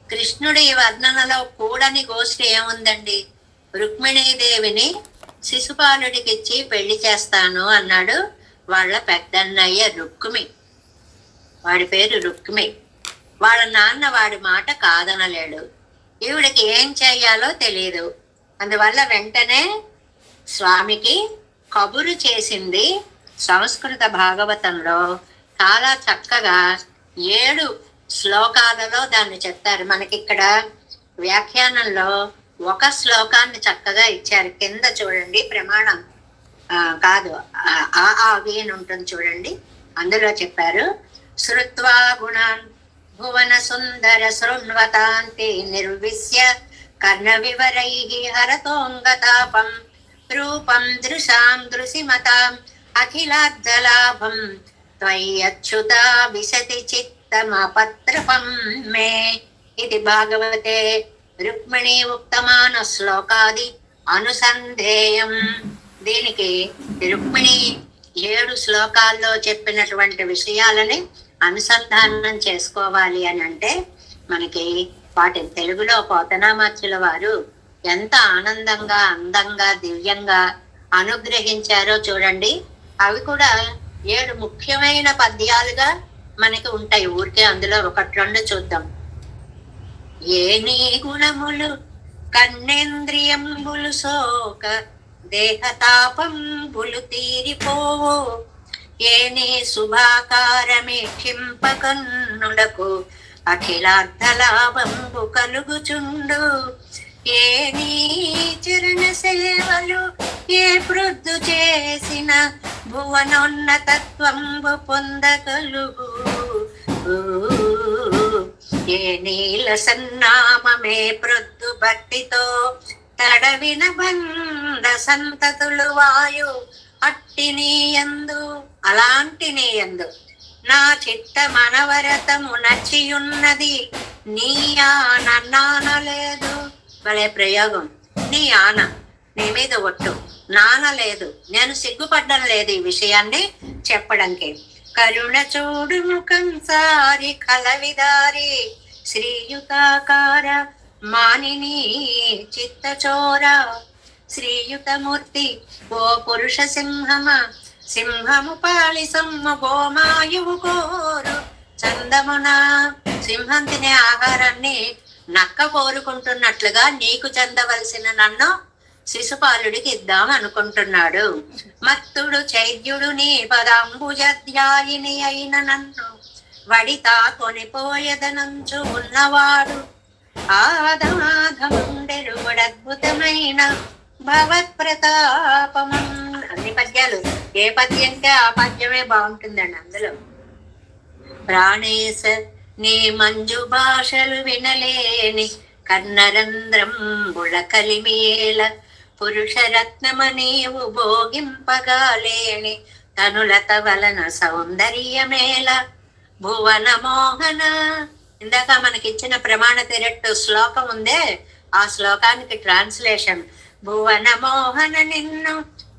కృష్ణుడి వర్ణనలో కూడని గోష్ఠి ఏముందండి? రుక్మిణీదేవిని శిశుపాలుడికిచ్చి పెళ్లి చేస్తాను అన్నాడు వాళ్ళ పెద్దన్నయ్య రుక్మి. వాడి పేరు రుక్మి. వాళ్ళ నాన్న వాడి మాట కాదనలేడు. ఈవిడికి ఏం చెయ్యాలో తెలియదు. అందువల్ల వెంటనే స్వామికి కబురు చేసింది. సంస్కృత భాగవతంలో చాలా చక్కగా 7 శ్లోకాలలో దాన్ని చెప్తారు. మనకి ఇక్కడ వ్యాఖ్యానంలో ఒక శ్లోకాన్ని చక్కగా ఇచ్చారు. కింద చూడండి, ప్రమాణం కాదు అవి అని ఉంటుంది చూడండి. అందులో చెప్పారు, శ్రుత్వా గుణాన్ భువన సుందర శృణ్వతాంతి నిర్విశ్య కర్ణ వివరై హరతోంగతాపం రూపం దృశాం దృశిమతాం అఖిలార్థలాభం త్వయ్యచ్యుతా విశతి చిత్తమపత్రపం మే. ఇది భాగవతే రుక్మిణీ ఉక్తమాన శ్లోకాది అనుసంధేయం. దీనికి రుక్మిణి 7 శ్లోకాల్లో చెప్పినటువంటి విషయాలని అనుసంధానం చేసుకోవాలి అని అంటే మనకి వాటిని తెలుగులో పోతనామాచ్యుల వారు ఎంత ఆనందంగా, అందంగా, దివ్యంగా అనుగ్రహించారో చూడండి. అవి కూడా 7 ముఖ్యమైన పద్యాలుగా మనకి ఉంటాయి. ఊరికే అందులో 1-2 చూద్దాం. ఏ నీ గుణములు కన్నేంద్రియంబులు సోక దేహతాపంబులు తీరిపోవు, ఏ నీ శుభాకారమీక్షింపకన్నులకు అఖిలార్థలాభంబు కలుగుచుండు, ఏ నీ చరణ సేవలు ఏ ప్రొద్దు చేసిన భువనోన్నతత్వంబు పొందగలుగు, ఏ నీల సన్నామమే ప్రొద్దు భక్తితో తడవిన బంధ సంతతులు వాయు అట్టి నీయందు అలాంటి నీయందు నా చిత్త మనవరతము నచ్చియున్నది, నీ ఆన నానలేదు. భలే ప్రయోగం. నీ ఆన, నీ మీద ఒట్టు, నానలేదు. నేను సిగ్గుపడ్డం లేదు ఈ విషయాన్ని చెప్పడానికి. కరుణ చూడు ముఖం సారి కలవిదారి శ్రీయుతాకార మానిని చిత్తచోర, శ్రీయుతమూర్తి ఓ పురుష సింహమ సింహము పాలి సమ్ము గోమాయువు కోరు చందమున. సింహం తినే ఆహారాన్ని నక్క కోరుకుంటున్నట్లుగా నీకు చెందవలసిన నన్ను శిశుపాలుడికి ఇద్దాం అనుకుంటున్నాడు. మత్తుడు చైద్యుడు నీ పదాంబుజధ్యాయిని అయిన నన్ను వడితా కొనిపోయదనంచు ఉన్నవాడు, ఆదాధముండెరుడద్భుతమైన భవత్ ప్రతాపం. అన్ని పద్యాలు ఏ పద్యంటే ఆ పద్యమే బాగుంటుందండి. అందులో ప్రాణేశ నీ మంజు భాషలు వినలేని కన్నరంధ్రం బుళ కలిమియేల పురుషరత్నమ నీవు భోగింపగాలేని తనులత వలన సౌందర్యమేల భువన మోహన. ఇందాక మనకిచ్చిన ప్రమాణ తిరట్టు శ్లోకం ఉందే, ఆ శ్లోకానికి ట్రాన్స్లేషన్ భువన మోహన నిన్ను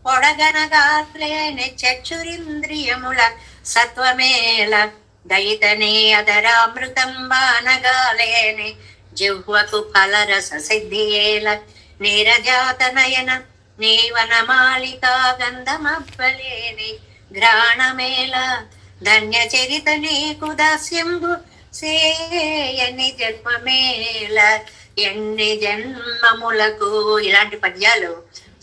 పొడగనగాత్రేని చక్షురింద్రియముల సత్వమేల దయితనే అధరామృతం బానగాలేని జిహ్వకు ఫలరస సిద్ధియేల నీరజాతనయన నీవనమాలికా గంధమబ్బలేని ఘ్రాణమేల ధన్య చరిత నీకు దాస్యంబు సేయని జన్మమేల ఎన్ని జన్మములకు. ఇలాంటి పద్యాలు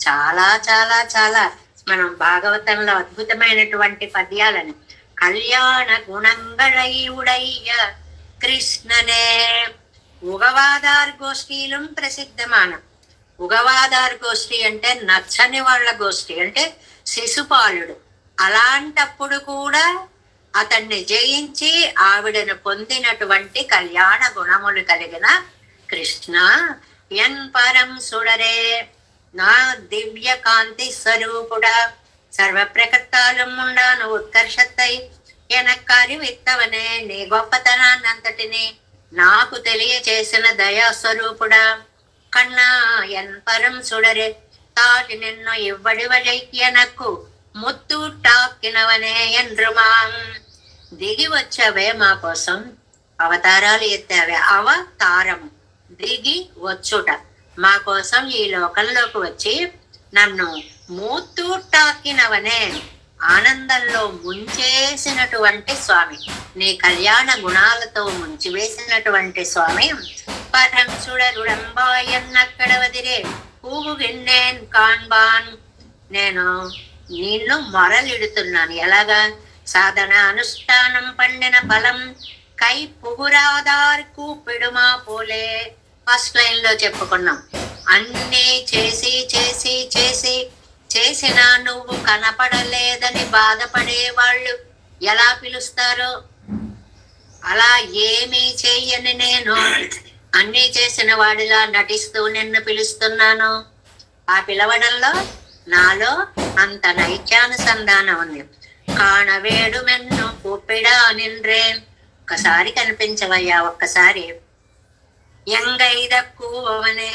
చాలా చాలా చాలా మనం భాగవతంలో అద్భుతమైనటువంటి పద్యాలని. కళ్యాణ గుణంగళై ఉడయ్య కృష్ణనే. ఉగవాదార్ గోష్ఠీలం ప్రసిద్ధమాన. ఉగవాదార్ గోష్ఠి అంటే నచ్చని వాళ్ళ గోష్ఠి, అంటే శిశుపాలుడు. అలాంటప్పుడు కూడా అతన్ని జయించి ఆవిడను పొందినటువంటి కళ్యాణ గుణములు కలిగిన కృష్ణ ఎన్ పరం సుడరే, నా దివ్య కాంతి స్వరూపుడా, సర్వప్రకృతాலும் ఉండాను ఉత్కర్షత్తై ఎనక్కారి విత్తవనే, నీ గొప్పతనాన్నంతటిని నాకు తెలియచేసిన దయాస్వరూపుడా, కన్నా ఎన్ పరం సుడరే, తాటి నిన్ను ఇవ్వడివలై ఎనక్కు ముత్తు టాక్కినవనే ఎండ్రుమాం. దిగి వచ్చావే మా కోసం, అవతారాలు ఎత్తావే, అవతారం దిగి వచ్చుట, మా కోసం ఈ లోకంలోకి వచ్చి నన్ను మూత్తు టాకినవనే, ఆనందంలో ముంచేసినటువంటి స్వామి, నీ కళ్యాణ గుణాలతో ముంచివేసినటువంటి స్వామి. పరంసుడరుడంబాయన్నక్కడ వదిరే పువ్వు గిన్నెన్ కాన్బాన్, నేను నిన్ను మొరలిడుతున్నాను. ఎలాగా? సాధన అనుష్ఠానం పండిన ఫలం కై పుగురాదార్కు పిడుమా పోలే. ఫస్ట్ లైన్ లో చెప్పుకున్నాం, అన్నీ చేసి చేసి చేసి చేసినా నువ్వు కనపడలేదని బాధపడే వాళ్ళు ఎలా పిలుస్తారో, అలా ఏమీ చెయ్యని నేను అన్నీ చేసిన వాడిలా నటిస్తూ నిన్ను పిలుస్తున్నాను. ఆ పిలవడంలో నాలో అంత నైత్యానుసంధానం ఉంది. కాణవేడు మెన్ను కూపిడా నిండ్రేన్, ఒక్కసారి కనిపించవయ్యా, ఒక్కసారి. ఎంగైదక్కువనే,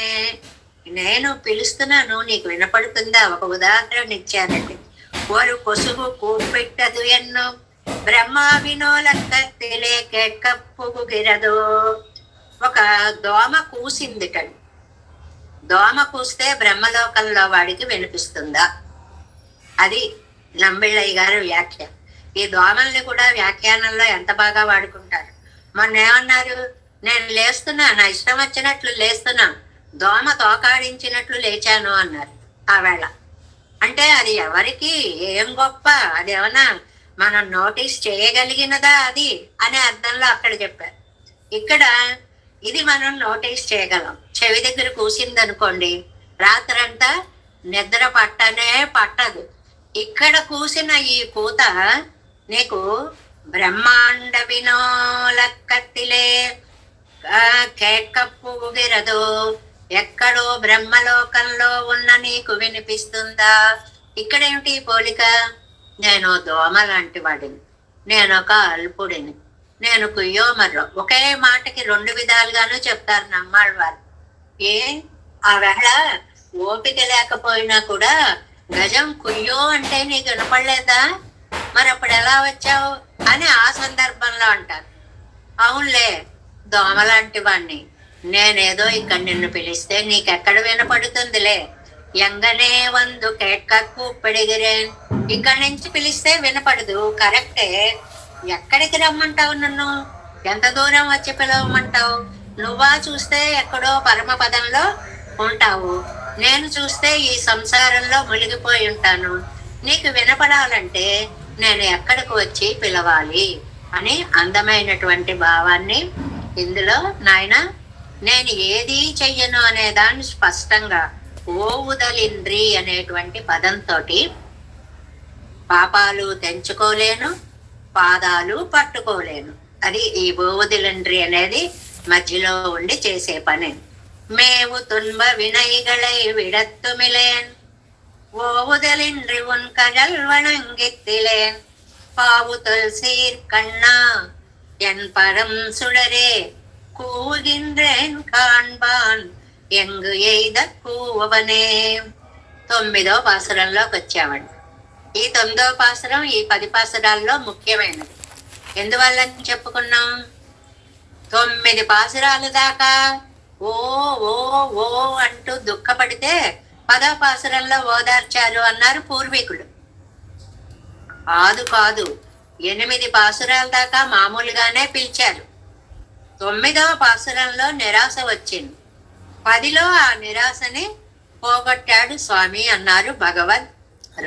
నేను పిలుస్తున్నాను, నీకు వినపడుతుందా? ఒక ఉదాహరణ ఇచ్చానండి. ஒரு கொசுகு கூப்பிட்டது என்னும் బ్రహ్మావినోలక్కత్తిలే కేట్కప్పుగిరదో. ఒక దోమ కూసిందిటండి. దోమ కూస్తే బ్రహ్మలోకంలో వాడికి వినిపిస్తుందా? అది నంబిళ్ళయ్య గారి వ్యాఖ్య. ఈ దోమల్ని కూడా వ్యాఖ్యానంలో ఎంత బాగా వాడుకుంటారు. మొన్న ఏమన్నారు? నేను లేస్తున్నా, నా ఇష్టం వచ్చినట్లు లేస్తున్నా, దోమ తోకాడించినట్లు లేచాను అన్నారు ఆవేళ. అంటే అది ఎవరికి ఏం గొప్ప, అది ఏమన్నా మనం నోటీస్ చేయగలిగినదా అది అనే అర్థంలో అక్కడ చెప్పారు. ఇక్కడ ఇది మనం నోటీస్ చేయగలం. చెవి దగ్గర కూసింది అనుకోండి, రాత్రంతా నిద్ర పట్టనే పట్టదు. ఇక్కడ కూసిన ఈ కూత నీకు బ్రహ్మాండ వినోలక్కత్తిలే కేట్కప్పుగిరదు, ఎక్కడో బ్రహ్మలోకంలో ఉన్న నీకు వినిపిస్తుందా? ఇక్కడేమిటి పోలిక? నేను దోమ లాంటి వాడిని, నేను ఒక అల్పుడిని, నేను కుయ్యోమర్రు. ఒకే మాటకి రెండు విధాలుగాను చెప్తారు నమ్మాళ్ళవారు. ఆ వేళ ఓపిక లేకపోయినా కూడా గజం కుయ్యో అంటే నీకు వినపడలేదా? మరి అప్పుడు ఎలా వచ్చావు అని ఆ సందర్భంలో అంటారు. అవునులే, దోమ లాంటి వాణ్ణి, నేనేదో ఇక్కడ నిన్ను పిలిస్తే నీకెక్కడ వినపడుతుందిలే. ఎంగనే వందు కేట్కక్కు పెడిగిరేన్, ఇక్కడి నుంచి పిలిస్తే వినపడదు, కరెక్టే. ఎక్కడికి రమ్మంటావు నన్ను? ఎంత దూరం వచ్చి పిలవమంటావు? నువ్వా చూస్తే ఎక్కడో పరమపదంలో ఉంటావు, నేను చూస్తే ఈ సంసారంలో మునిగిపోయి ఉంటాను. నీకు వినపడాలంటే నేను ఎక్కడికి వచ్చి పిలవాలి అని అందమైనటువంటి భావాన్ని ఇందులో నాయన నేను ఏది చెయ్యను అనే దాన్ని స్పష్టంగా ఓవుదలింద్రి అనేటువంటి పదంతో పాపాలు తెంచుకోలేను, పాదాలు పట్టుకోలేను. అది ఈ ఓవుదలింద్రి అనేది మధ్యలో ఉండి చేసే పని. మేవు తున్బ వినయిగళై విడత్తుమిలేన్, ఓవుదలింద్రి ఉన్ కజల్ వణంగిత్తిలేన్, పావు తుల్సీర్ కన్నా ఎన్ పరం సుడరే కూగిన్రేన్ కాన్బాన్ ఎంగు ఎయిద కూవనే. 9వ పాసురంలోకి వచ్చామండి. ఈ 9వ పాసురం ఈ 10 పాసురాల్లో ముఖ్యమైనది. ఎందువల్లని చెప్పుకున్నాం? 9 పాసురాల దాకా ఓ ఓ ఓ అంటూ దుఃఖపడితే 10వ పాసురంలో ఓదార్చారు అన్నారు పూర్వీకులు. కాదు, 8 పాసురాల దాకా మామూలుగానే పిలిచారు. 9వ పాసురంలో నిరాశ వచ్చింది. 10లో ఆ నిరాశని పోగొట్టాడు స్వామి అన్నారు భగవద్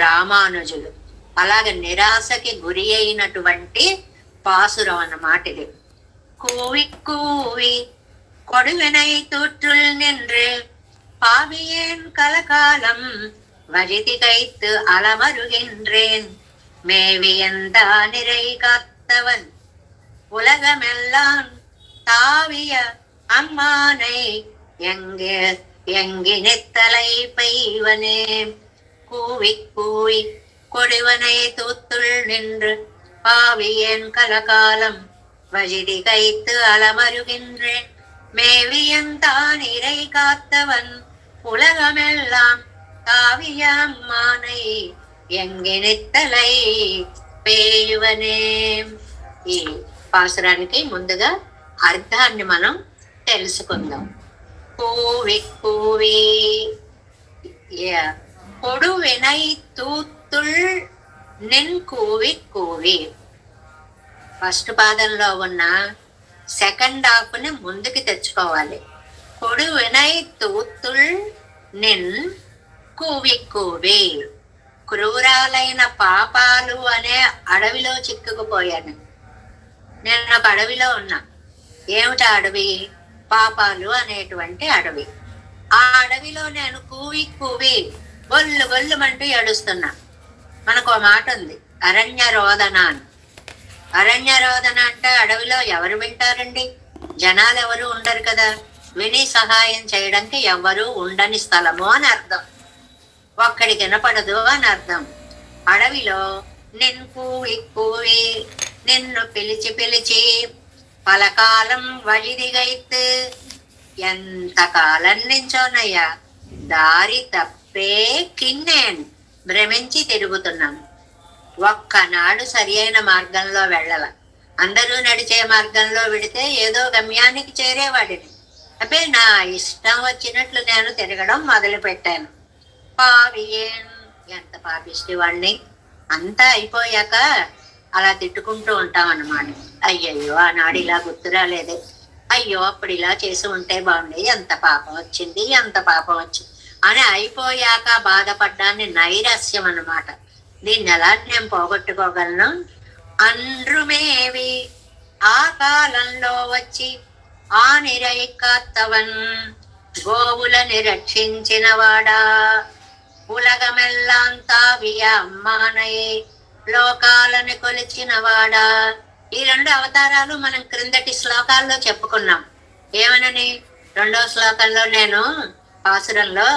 రామానుజులు. అలాగే నిరాశకి గురి అయినటువంటి పాసురం అన్నమాట ఇది. కూవి కూవి கொடுவினை தூற்றுள் நின்று பாவியேன் கலகாலம் வரிதி கைத்து அலமருகின்றேன் மேவியந்தா நிறை காத்த காத்தவன் உலகமெல்லாம் தாவிய அம்மானை எங்கே எங்கினித்தலை பெய்வனே கூவி கூவி கொடிவனை தூத்துள் நின்று பாவியேன் கலகாலம் வஜிதி கைத்து அலமருகின்றேன் மேவியந்தான் இறை காத்தவன் உலகமெல்லாம் தாவிய அம்மானை ఎంగినెత్తలై పేయువనే. ఈ పాసురానికి ముందుగా అర్థాన్ని మనం తెలుసుకుందాం. కూవి కూవి కొడువినై తూత్తుల్ నిన్ కూవి కూవి. ఫస్ట్ పాదంలో ఉన్న సెకండ్ హాఫ్ ని ముందుకి తెచ్చుకోవాలి. కొడువినై తూత్తుల్ నిన్ కూవి కూవి. క్రూరాలైన పాపాలు అనే అడవిలో చిక్కుకుపోయాను. నేను ఒక అడవిలో ఉన్నా. ఏమిటి అడవి? పాపాలు అనేటువంటి అడవి. ఆ అడవిలో నేను కూవి కూవి గొల్లు గొల్లుమంటూ ఏడుస్తున్నా. మనకు మాట ఉంది, అరణ్య రోదన అని. అరణ్య రోదన అంటే అడవిలో ఎవరు వింటారండి? జనాలు ఎవరు ఉండరు కదా. విని సహాయం చేయడానికి ఎవరు ఉండని స్థలము అని అర్థం. ఒక్కడికి వినపడదు అని అర్థం. అడవిలో నిన్ను కూవి కూవి నిన్ను పిలిచి పిలిచి పలకాలం వழிదిగైత్ ఎంతకాలం నుంచోనయ్యా దారి తప్పే కిన్నేన్ భ్రమించి తిరుగుతున్నాను. ఒక్కనాడు సరి అయిన మార్గంలో వెళ్ళాల. అందరూ నడిచే మార్గంలో విడితే ఏదో గమ్యానికి చేరేవాడిని. అబ్బే నా ఇష్టం వచ్చినట్లు నేను తిరగడం మొదలు పెట్టాను. పావియేన్, ఎంత పాపిష్టి వాడిని. అంతా అయిపోయాక అలా తిట్టుకుంటూ ఉంటాం అన్నమాట. అయ్యయ్యో ఆనాడు ఇలా గుర్తు రాలేదే, అయ్యో అప్పుడు ఇలా చేసి ఉంటే బాగుండేది, ఎంత పాపం వచ్చింది, ఎంత పాపం వచ్చింది అని అయిపోయాక బాధపడ్డాన్ని నైరాస్యం అన్నమాట. దీన్ని ఎలా నేను పోగొట్టుకోగలను? అండ్రుమేవి ఆ కాలంలో వచ్చి ఆ నిరై కాత్తవన్ గోవులని రక్షించిన వాడా ఉలగమెల్లాం తావియ అమ్మానయే లోకాలను కొలిచిన వాడా. ఈ రెండు అవతారాలు మనం క్రిందటి శ్లోకాల్లో చెప్పుకున్నాం. ఏమనని? రెండో శ్లోకంలో నేను పాసురంలో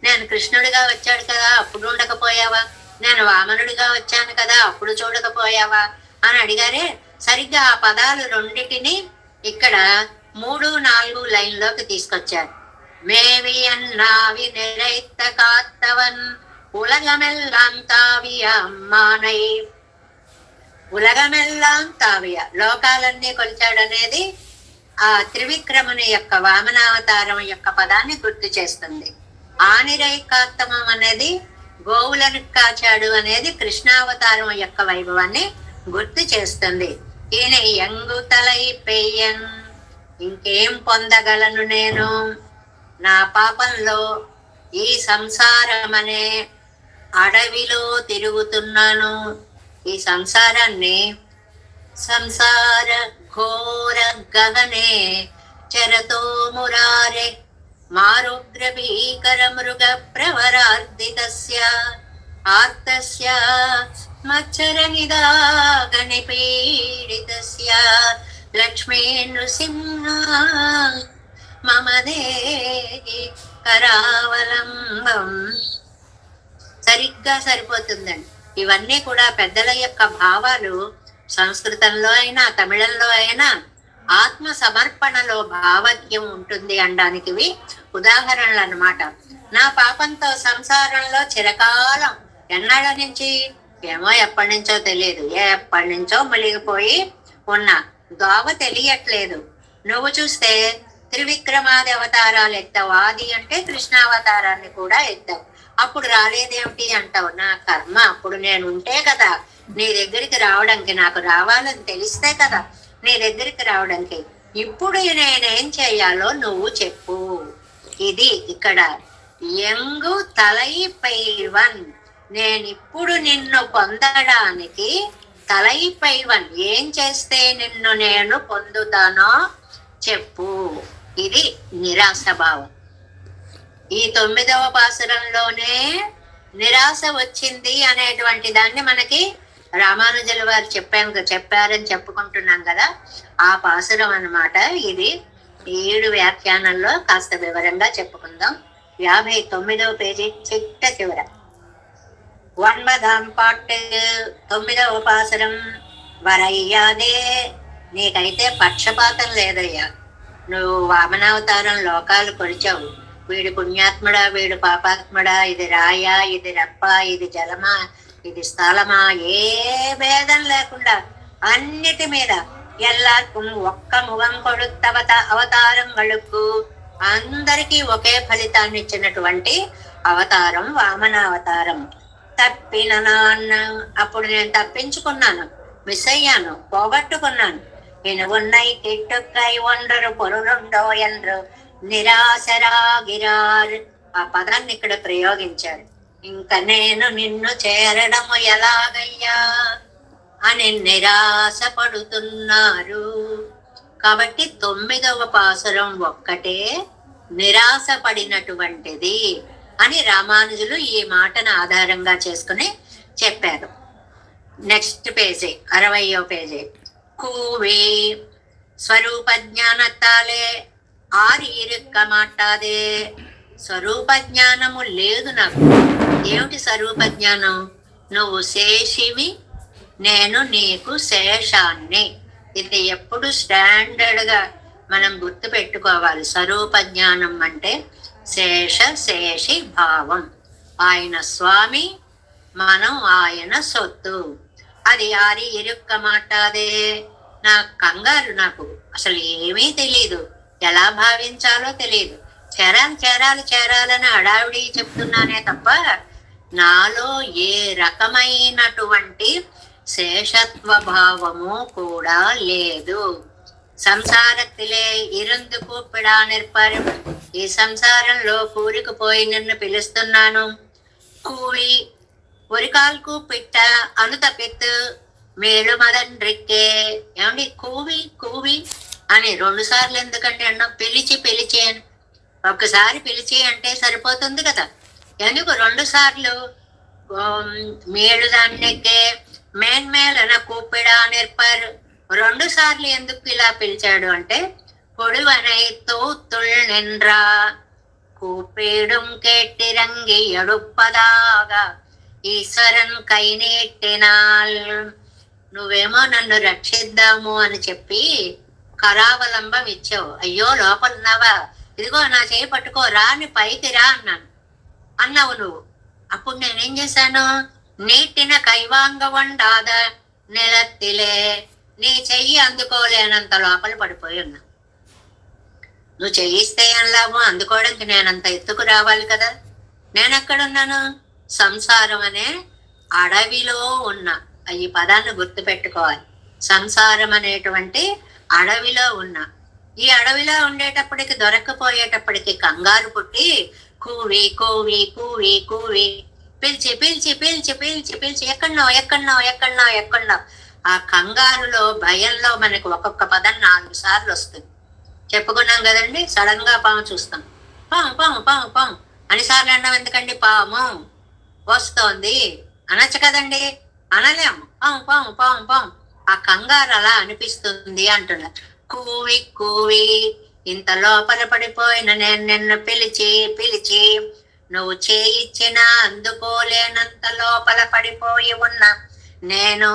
నేను కృష్ణుడిగా వచ్చాడు కదా అప్పుడు ఉండకపోయావా, నేను వామనుడిగా వచ్చాను కదా అప్పుడు చూడకపోయావా అని అడిగారే. సరిగ్గా ఆ పదాలు రెండిటిని ఇక్కడ 3-4 లైన్లోకి తీసుకొచ్చారు. மேவியன்னாவி நிறைத்த காத்தவன் உலகமெல்லாம் தாவிய అమ్మానై. ఉలగమెల్లాం తావియ, లోకాలన్నీ కొలిచాడనేది ఆ త్రివిక్రముని యొక్క వామనావతారం యొక్క పదాన్ని గుర్తు చేస్తుంది. ఆనిరై కాత్తమం అనేది గోవులను కాచాడు అనేది కృష్ణావతారం యొక్క వైభవాన్ని గుర్తు చేస్తుంది. ఈయన ఎంగుతలై పెయ్యన్, ఇంకేం పొందగలను నేను? నా పాపంలో ఈ సంసారం అనే అడవిలో తిరుగుతున్నాను. ఈ సంసారాన్ని సంసార ఘోర గగనే చరతో మురారే మారుగ్ర భీకర మృగ ప్రవరార్దితస్య ఆర్తస్య మచ్చర నిదాగని పీడితస్య లక్ష్మీ నృసింహ మమదేహి కరావలంబం. సరిగ్గా సరిపోతుందండి. ఇవన్నీ కూడా పెద్దల యొక్క భావాలు. సంస్కృతంలో అయినా తమిళంలో అయినా ఆత్మ సమర్పణలో భావజ్ఞం ఉంటుంది అనడానికి ఇవి ఉదాహరణలు అన్నమాట. నా పాపంతో సంసారంలో చిరకాలం, ఎన్నాళ్ళ నుంచి ఏమో, ఎప్పటి నుంచో తెలియదు, ఎప్పటి నుంచో మునిగిపోయి ఉన్నా. దోవ తెలియట్లేదు. నువ్వు చూస్తే త్రివిక్రమాది అవతారాలు ఎత్తావు. ఆది అంటే కృష్ణావతారాన్ని కూడా ఎత్తావు. అప్పుడు రాలేదేమిటి అంటావు. నా కర్మ, అప్పుడు నేను ఉంటే కదా నీ దగ్గరికి రావడానికి, నాకు రావాలని తెలిస్తే కదా నీ దగ్గరికి రావడానికి. ఇప్పుడు నేనేం చేయాలో నువ్వు చెప్పు. ఇది ఇక్కడ ఎంగు తలై పైవన్, నేనిప్పుడు నిన్ను పొందడానికి తలై పైవన్, ఏం చేస్తే నిన్ను నేను పొందుతానో చెప్పు. ఇది నిరాశ భావం. ఈ 9వ పాసురంలోనే నిరాశ వచ్చింది అనేటువంటి దాన్ని మనకి రామానుజుల వారు చెప్పారని చెప్పుకుంటున్నాం కదా, ఆ పాసురం అన్నమాట ఇది. 7 వ్యాఖ్యానంలో కాస్త వివరంగా చెప్పుకుందాం. 59వ పేజీ చిట్ట చివర 9వ పార్ట్ 9వ పాసురం. వరయ్యాదే, నీకైతే పక్షపాతం లేదయ్యా. నువ్వు వామనావతారం లోకాలు కొలిచావు. వీడు పుణ్యాత్ముడా, వీడు పాపాత్ముడా, ఇది రాయా, ఇది రప్ప, ఇది జలమా, ఇది స్థలమా, ఏ భేదం లేకుండా అన్నిటి మీద ఎల్లార్కు ఒక్క ముఖం కొడుత్తవత అవతారం గడుక్కు అందరికీ ఒకే ఫలితాన్ని ఇచ్చినటువంటి అవతారం వామనావతారం. తప్పిన నాన్న, అప్పుడు నేను తప్పించుకున్నాను, మిస్ అయ్యాను, పోగొట్టుకున్నాను. ఇనుగున్నై కిట్టుక్కై ఒండరు పొరులుండో ఎండ్రు నిరాశరాగిరారు. ఆ పదాన్ని ఇక్కడ ప్రయోగించారు. ఇంక నేను నిన్ను చేరడము ఎలాగయ్యా అని నిరాశ పడుతున్నారు. కాబట్టి 9వ పాసురం ఒక్కటే నిరాశ పడినటువంటిది అని రామానుజులు ఈ మాటను ఆధారంగా చేసుకుని చెప్పారు. నెక్స్ట్ పేజీ 60వ పేజీ. கூவே స్వరూప జ్ఞానத்தாலே ఆరిరుక్క మాట్లాదే. స్వరూప జ్ఞానము లేదు నాకు. ఏమిటి స్వరూప జ్ఞానం? నువ్వు శేషివి, నేను నీకు శేషాన్ని. ఇది ఎప్పుడు స్టాండర్డ్ గా మనం గుర్తు పెట్టుకోవాలి. స్వరూప జ్ఞానం అంటే శేష శేషి భావం. ఆయన స్వామి, మనం ఆయన సొత్తు. అది ఆరి ఇరుక్క మాట్లాదే. నా కంగారు, నాకు అసలు ఏమీ తెలియదు, ఎలా భావించాలో తెలియదు. చేరాలని హడావిడి చెప్తున్నానే తప్ప నాలో ఏ రకమైనటువంటి శేషత్వ భావము కూడా లేదు. సంసారத்திலே ఇరుందు కూపిడా నిర్పారు. ఈ సంసారంలో కూరుకుపోయి నిన్ను పిలుస్తున్నాను. కూవి ఒరికాల్కు పిట్ట అనుత పెత్తు మేలు మదన్రిక్కే. ఏమండి, కూవి కూవి అని 2 సార్లు ఎందుకంటే అన్న, పిలిచి అని. ఒక్కసారి పిలిచి అంటే సరిపోతుంది కదా, ఎందుకు 2 సార్లు? మేలు దాన్నెక్కే మేన్మేలన కూపిడా నిర్పారు. 2 సార్లు ఎందుకు ఇలా పిలిచాడు అంటే, పొడువనై తోతుల్ నిండ్రా కూపీడుం కేట్టిరంగి ఎడుప్పదాగా ఈశ్వరన్ కై నీట్టినాల్. నువ్వేమో నన్ను రక్షిద్దాము అని చెప్పి కరావలంబం ఇచ్చావు. అయ్యో లోపలున్నావా, ఇదిగో నా చేయి పట్టుకో, రా అని పైకి రా అన్నావు నువ్వు. అప్పుడు నేనేం చేశాను? నీటిన కైవాంగ వండాద నెలత్తిలే. నీ చెయ్యి అందుకోలేనంత లోపల పడిపోయి ఉన్నా. నువ్వు చెయ్యిస్తే ఏం లాభం? అందుకోవడానికి నేనంత ఎత్తుకు రావాలి కదా. నేను ఎక్కడున్నాను? సంసారం అనే అడవిలో ఉన్నా. ఈ పదాన్ని గుర్తు పెట్టుకోవాలి. సంసారం అనేటువంటి అడవిలో ఉన్నా. ఈ అడవిలో ఉండేటప్పటికి, దొరకపోయేటప్పటికి కంగారు పుట్టి కూవి కూవి కూవి కూవి పిలిచి పిలిచి పిలిచి పిలిచి పిలిచి ఎక్కడున్నావు. ఆ కంగారులో, భయంలో మనకు ఒక్కొక్క పదం 4 సార్లు వస్తుంది. చెప్పుకున్నాం కదండి, సడన్ గా పాము చూస్తాం. పాము పాము పాము పాము అన్నిసార్లు అనడం ఎందుకండి? పాము వస్తోంది అనొచ్చు కదండి, అనలేము. పాము పాము పాము పాము. ఆ కంగారు అలా అనిపిస్తుంది అంటున్నారు. కూవి కూవి ఇంత లోపల పడిపోయిన నేను నిన్ను పిలిచి నువ్వు చేయిచ్చినా అందుకోలేనంత లోపల పడిపోయి ఉన్నా నేను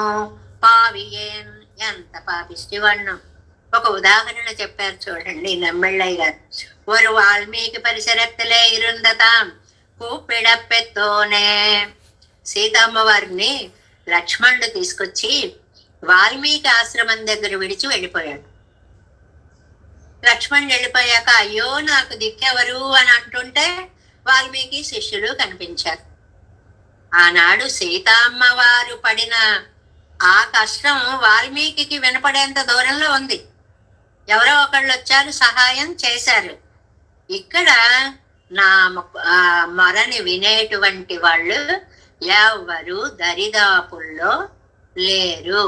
పావియేన్. ఎంత పాపిష్టివన్ను. ఒక ఉదాహరణ చెప్పారు చూడండి నమ్మెళ్ళయ్య గారు. ஒரு వాల్మీకి పరిసరத்திலே இருந்ததாம் కూపిడప్పెత్తోనే. సీతమ్మ వారిని లక్ష్మణుడు తీసుకొచ్చి వాల్మీకి ఆశ్రమం దగ్గర విడిచి వెళ్ళిపోయాడు. లక్ష్మణుడు వెళ్ళిపోయాక అయ్యో నాకు దిక్కెవరు అని అంటుంటే వాల్మీకి శిష్యులు కనిపించారు. ఆనాడు సీతమ్మ వారు పడిన ఆ కష్టం వాల్మీకి వినపడేంత దూరంలో ఉంది. ఎవరో ఒకళ్ళు వచ్చారు, సహాయం చేశారు. ఇక్కడ నా మొరని వినేటువంటి వాళ్ళు ఎవరు దరిదాపుల్లో లేరు.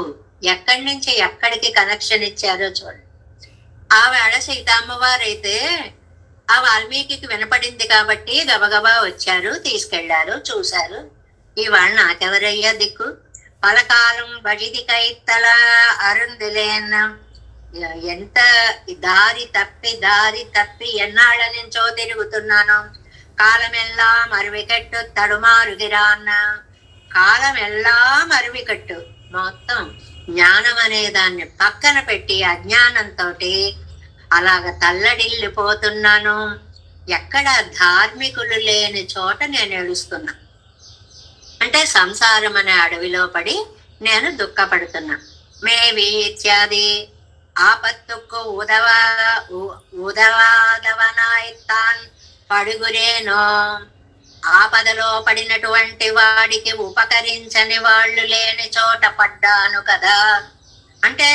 ఎక్కడి నుంచి ఎక్కడికి కనెక్షన్ ఇచ్చారో చూడండి. ఆవేళ సీతమ్మవారైతే ఆ వాల్మీకి వినపడింది కాబట్టి గబగబా వచ్చారు, తీసుకెళ్లారు, చూశారు. ఇవాళ నాకెవరయ్యా దిక్కు? పలకాలం బడిది కైత్తల అరుందిలేన. ఎంత దారి తప్పి ఎన్నాళ్ళ నుంచో తిరుగుతున్నాను. కాలమెల్లాం అరువికట్టు తడుమారుగిరాన్న. కాలమెల్లాం అరువికట్టు, మొత్తం జ్ఞానం అనే దాన్ని పక్కన పెట్టి అజ్ఞానంతో అలాగ తల్లడిల్లిపోతున్నాను. ఎక్కడ ధార్మికులు లేని చోట నేను ఏడుస్తున్నా. అంటే సంసారం అనే అడవిలో పడి నేను దుఃఖపడుతున్నా. మేవి ఇత్యాది ఆపత్తుకు ఉదవాదవనాయిత్తాన్ పడుగురేనో. ఆపదలో పడినటువంటి వాడికి ఉపకరించని వాళ్ళు లేని చోట పడ్డాను కదా. అంటే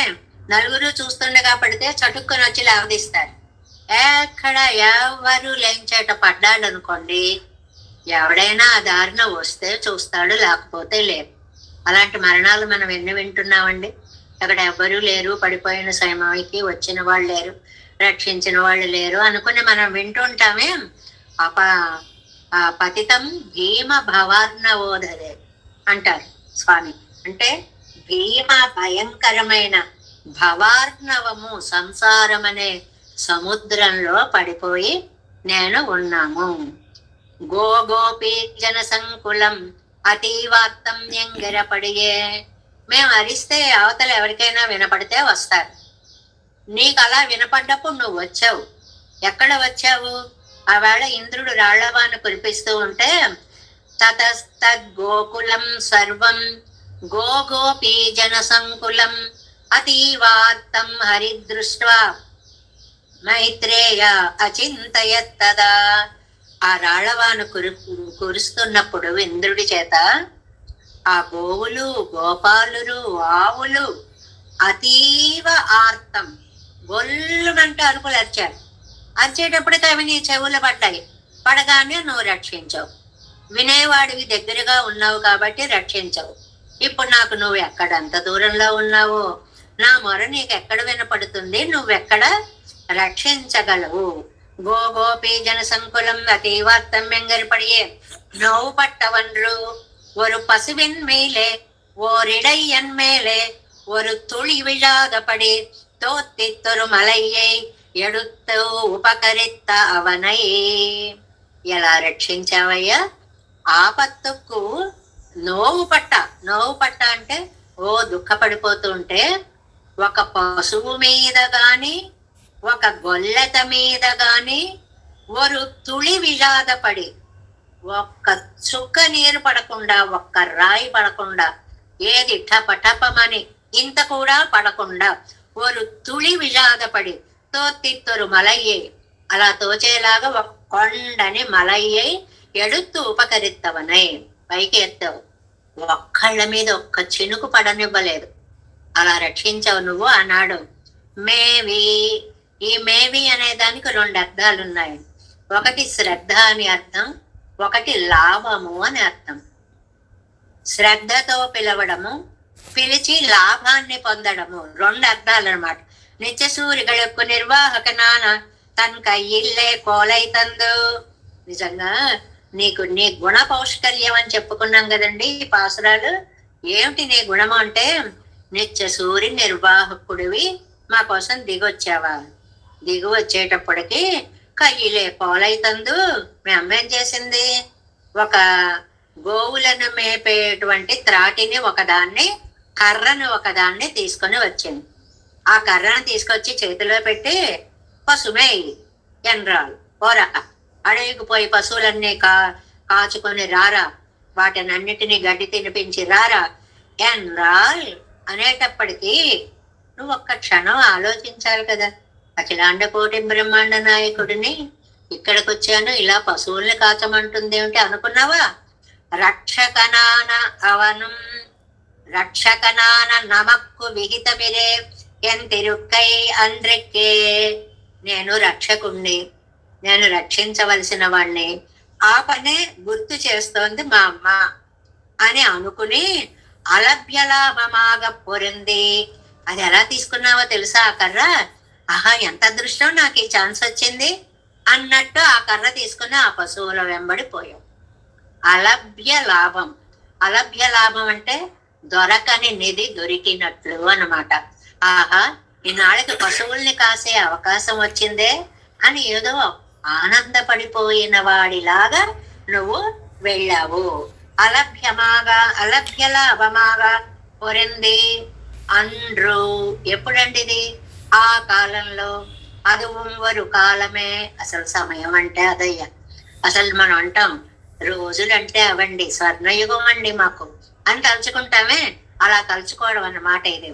నలుగురు చూస్తుండగా పడితే చటుక్కుని వచ్చి లావదీస్తారు. ఎక్కడ ఎవరు లేంచేట పడ్డాడు అనుకోండి, ఎవడైనా ఆ దారిన వస్తే చూస్తాడు, లేకపోతే లేదు. అలాంటి మరణాలు మనం ఎన్ని వింటున్నామండి. అక్కడ ఎవ్వరూ లేరు, పడిపోయిన సమయకి వచ్చిన వాళ్ళు లేరు, రక్షించిన వాళ్ళు లేరు అనుకుని మనం వింటుంటామే. పతితం భీమ భవార్ణవోధరే అంటారు స్వామి. అంటే భీమ భయంకరమైన భవార్ణవము, సంసారం అనే సముద్రంలో పడిపోయి నేను ఉన్నాము. గోపీ జన సంకులం అతీవాత్తం ఎంగరపడియే. మేము అరిస్తే అవతల ఎవరికైనా వినపడితే వస్తారు. నీకు అలా వినపడ్డప్పుడు నువ్వు వచ్చావు. ఎక్కడ వచ్చావు? ఆవేళ ఇంద్రుడు రాళ్లవాను కురిపిస్తూ ఉంటే తతస్తద్ గోకులం సర్వం గోపీ జన సంకులం అతీవాత్తం హరిదృష్ట్వా మైత్రేయ అచింతయత్తదా. ఆ రాళ్లవాను కురుస్తున్నప్పుడు ఇంద్రుడి చేత ఆ గోవులు, గోపాలురు, ఆవులు అతీవ ఆర్తం గొల్లుమంటూ అరుపులు అరిచారు. అరిచేటప్పటికి అవి నీ చెవులు పడ్డాయి. పడగానే నువ్వు రక్షించవు. వినేవాడివి దగ్గరగా ఉన్నావు కాబట్టి రక్షించవు. ఇప్పుడు నాకు నువ్వు ఎక్కడంత దూరంలో ఉన్నావు, నా మొర నీకు ఎక్కడ వినపడుతుంది, నువ్వెక్కడ రక్షించగలవు? గోపీ జన సంకులం అతీవార్తం ఎంగరిపడియే நோவு பட்டவன்று ஒரு பசுவின் மேலே ஓரிடையன் மேலே ஒரு துளி விழாதபடி தோத்தித்தொரு மலையை எடுத்து ఉపకరిత అవనై. ఎలా రక్షించావయ్యా? ఆపత్తుకు నోవు పట్ట అంటే దుఃఖపడిపోతుంటే ఒక పశువు మీద గాని ఒక గొల్లెత మీద గాని ఒక తుళి విషాదపడి, ఒక్క చుక్క నీరు పడకుండా, ఒక్క రాయి పడకుండా, ఏది టపటపమని ఇంత కూడా పడకుండా ఒక తుళి విషాదపడి తోత్తిత్తొరు మలయ్యే, అలా తోచేలాగా ఒక కొండని మలయ్యై ఎడుత్తు ఉపకరిత్తవనై, పైకి ఎత్తావు. ఒక్కళ్ళ మీద ఒక్క చినుకు పడనివ్వలేదు. అలా రక్షించావు నువ్వు అన్నాడు. మేవి, ఈ మేవి అనే దానికి 2 అర్థాలు ఉన్నాయి. ఒకటి శ్రద్ధ అని అర్థం, ఒకటి లాభము అని అర్థం. శ్రద్ధతో పిలవడము, పిలిచి లాభాన్ని పొందడము, 2 అర్థాలు అనమాట. నిత్య సూరిగళకు నిర్వాహక నాన తన కయ్యిల్లే కోలైతందు. నిజంగా నీకు నీ గుణ పౌష్కల్యం అని చెప్పుకున్నాం కదండి ఈ పాసురాలు. ఏమిటి నీ గుణము అంటే, నిత్య సూరి నిర్వాహకుడివి మా కోసం దిగొచ్చావా? దిగు వచ్చేటప్పటికి కయ్యిలే పోలైతందు. మీ అమ్మ ఏం చేసింది? ఒక గోవులను మేపేటువంటి త్రాటిని ఒకదాన్ని, కర్రను ఒకదాన్ని తీసుకొని వచ్చింది. ఆ కర్రను తీసుకొచ్చి చేతిలో పెట్టి పశుమేయి ఎన్రాలు పోరా, అడవికి పోయి పశువులన్నీ కాచుకొని రారా, వాటిని అన్నిటినీ గడ్డి తినిపించి రారా ఎన్రాల్ అనేటప్పటికీ నువ్వు ఒక్క క్షణం ఆలోచించాలి కదా. అఖిలాండ కోటి బ్రహ్మాండ నాయకుడిని, ఇక్కడికి వచ్చాను ఇలా పశువుల్ని కాచమంటుంది ఏమిటి అనుకున్నావా? రక్షకనాన అవనం రక్షకనాన నమక్కు విహితమిరే ఎంతిరుక్కై అంద్రెక్కే. నేను రక్షకుణ్ణి, నేను రక్షించవలసిన వాణ్ణి, ఆ పనే గుర్తు చేస్తోంది మా అమ్మ అని అనుకుని అలభ్య లాభమాగ పొరింది. అది ఎలా తీసుకున్నావో తెలుసా ఆ కర్ర? ఆహా, ఎంత అదృష్టం, నాకు ఈ ఛాన్స్ వచ్చింది అన్నట్టు ఆ కర్ర తీసుకుని ఆ పశువుల వెంబడి పోయాం. అలభ్య లాభం. అలభ్య లాభం అంటే దొరకని నిధి దొరికినట్లు అన్నమాట. ఆహా, ఈనాళ్ళకి పశువుల్ని కాసే అవకాశం వచ్చిందే అని ఏదో ఆనందపడిపోయిన వాడిలాగా నువ్వు వెళ్ళావు. అలభ్య లాభమాగా పొరింది అండ్రు. ఎప్పుడండి ఇది? ఆ కాలంలో. అది వరు కాలమే. అసలు సమయం అంటే అదయ్యా. అసలు మనం అంటాం రోజులంటే అవండి, స్వర్ణయుగం అండి మాకు అని తలుచుకుంటామే. అలా తలుచుకోవడం అన్నమాట ఇది.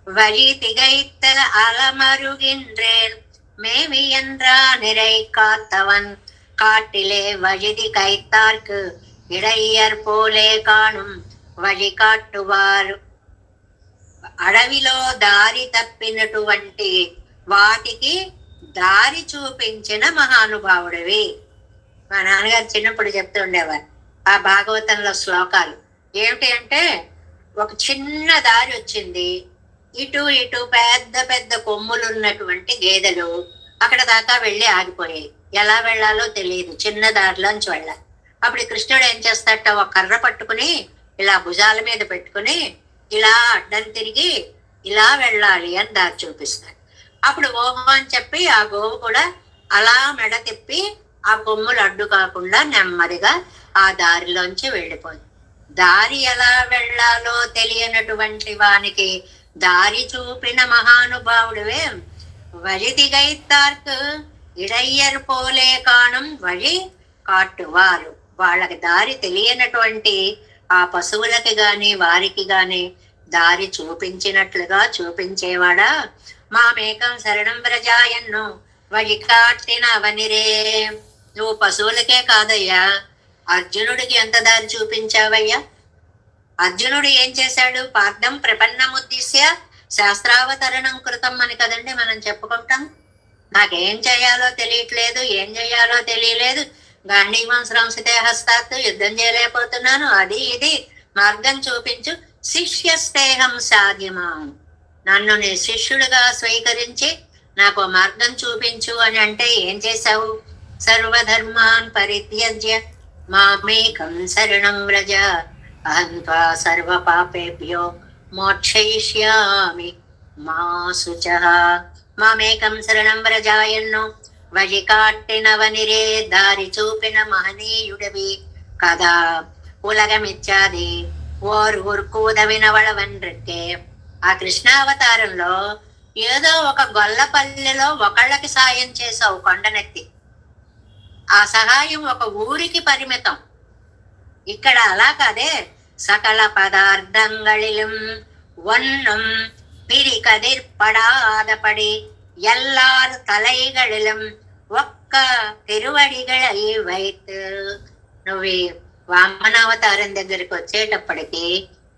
వழி திகைத்த அலமருகின்றேன் மேவி என்றா நிறை காத்தவன் காட்டிலே வழிதி கைத்தார்க்கு இடையர் போலே காணும் వழి కాట్టువారు. అడవిలో దారి తప్పినటువంటి వాటికి దారి చూపించిన మహానుభావుడివి. మా నాన్నగారు చిన్నప్పుడు చెప్తూ ఉండేవారు ఆ భాగవతంలో శ్లోకాలు. ఏమిటి అంటే, ఒక చిన్న దారి వచ్చింది, ఇటు ఇటు పెద్ద పెద్ద కొమ్ములు ఉన్నటువంటి గేదెలు అక్కడ దాకా వెళ్ళి ఆగిపోయాయి. ఎలా వెళ్ళాలో తెలియదు, చిన్న దారిలోంచి వెళ్ళాలి. అప్పుడు కృష్ణుడు ఏం చేస్తాట, ఒక కర్ర పట్టుకుని ఇలా భుజాల మీద పెట్టుకుని ఇలా అడ్డం తిరిగి ఇలా వెళ్ళాలి అని దారి చూపిస్తాడు. అప్పుడు ఓహో అని చెప్పి ఆ గోవు కూడా అలా మెడ తిప్పి ఆ కొమ్ములు అడ్డు కాకుండా నెమ్మదిగా ఆ దారిలోంచి వెళ్ళిపోయింది. దారి ఎలా వెళ్ళాలో తెలియనటువంటి వానికి దారి చూపిన మహానుభావుడివే. వழி திகைத்தார்க்கு இடையர் పోలే కాణం వழి కాట్టువారు. వాళ్ళకి దారి తెలియనటువంటి ఆ పశువులకి గాని వారికి గాని దారి చూపించినట్లుగా చూపించేవాడా. మామేకం శరణం వ్రజాయన్ను వழி కాట్టిన అవనిరే. నువ్వు పశువులకే కాదయ్యా, అర్జునుడికి ఎంత దారి చూపించావయ్యా. అర్జునుడు ఏం చేశాడు? పార్థం ప్రపన్నముద్దిశ్య శాస్త్రావతరణం కృతం అని కదండి మనం చెప్పుకుంటాం. నాకేం చేయాలో తెలియట్లేదు, ఏం చేయాలో తెలియలేదు, గాంధీవం శ్రంసితే హస్తాత్తు, యుద్ధం చేయలేకపోతున్నాను, అది ఇది మార్గం చూపించు. శిష్యస్తేహం సాధ్యమా, నన్ను నీ శిష్యుడిగా స్వీకరించి నాకు మార్గం చూపించు అని అంటే ఏం చేశావు? సర్వధర్మాన్ పరిత్యజ్య మామేకం శరణం వ్రజ అహం త్వా సర్వ పాపేభ్యో మోక్షయిష్యామి మా శుచః. మామేకం శరణం వ్రజాయన్ను వழி కాట్టినవనిరే. దారి చూపిన మహనీయుడివి కదా. ఉలగమిచ్చాది ఓరు ఉరుకుదవినవళవన్రికే. ఆ కృష్ణావతారంలో ఏదో ఒక గొల్లపల్లెలో ఒకళ్ళకి సాయం చేసావు కొండనెత్తి. ఆ సహాయం ఒక ఊరికి పరిమితం. ఇక్కడ అలా కాదే. సకల పదార్థంగళిலும் ஒன்னும் பிரிகதிர்படாதபடி எல்லார் தலைகளிலும் ఒక్క తిరువడిగళై వైత్. నువ్వు వామనావతారం దగ్గరికి వచ్చేటప్పటికి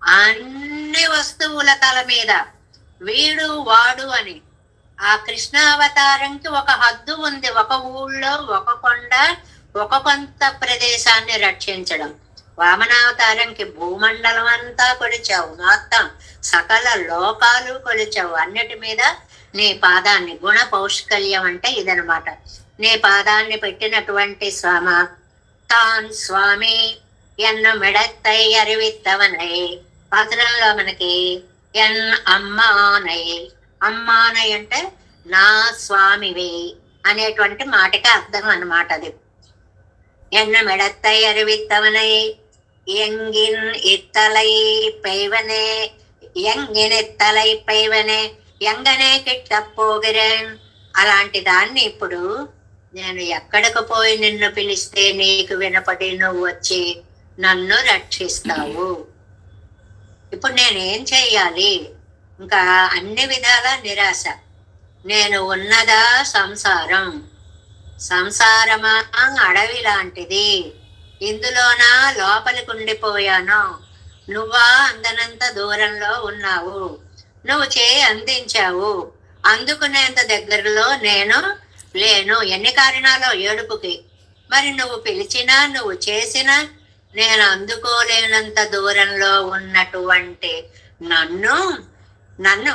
అన్ని వస్తువుల తల మీద వీడు వాడు అని ఆ కృష్ణావతారంకి ఒక హద్దు ఉంది. ఒక ఊళ్ళో ఒక కొండ, ఒక కొంత ప్రదేశాన్ని రక్షించడం. వామనావతారంకి భూమండలం అంతా కొలిచావు, మొత్తం సకల లోకాలు కొలిచావు. అన్నిటి మీద నీ పాదాన్ని, గుణ పౌష్కల్యం అంటే ఇదనమాట. నీ పాదాన్ని పెట్టినటువంటి స్వామ తాన్ స్వామి ఎన్ను మిడత్తై అరివిత్తవనై. పాత్రంలో మనకి ఎన్ అమ్మానై, అమ్మానై అంటే నా స్వామివి అనేటువంటి మాటకి అర్థం అన్నమాట అది. ఎన్ను మిడత్తై అరివిత్తవనై ఎంగిన్ ఇత్తలై పెయ్వనే, ఎంగిన్ ఇత్తలై పెయ్వనే ఎంగనే కిట్టపోగిరేన్. అలాంటి దాన్ని ఇప్పుడు నేను ఎక్కడికి పోయి నిన్ను పిలిస్తే నీకు వినపడి నువ్వు వచ్చి నన్ను రక్షిస్తావు. ఇప్పుడు నేనేం చెయ్యాలి? ఇంకా అన్ని విధాల నిరాశ. నేను ఉన్నదా సంసారం, సంసారమా అడవి లాంటిది, ఇందులోనా లోపలికి ఉండిపోయాను. నువ్వా అందనంత దూరంలో ఉన్నావు, నువ్వు అందించావు, అందుకునేంత దగ్గరలో నేను లేను. ఎన్ని కారణాలు ఏడుపుకి. మరి నువ్వు పిలిచినా నువ్వు చేసినా నేను అందుకోలేనంత దూరంలో ఉన్నటువంటి నన్ను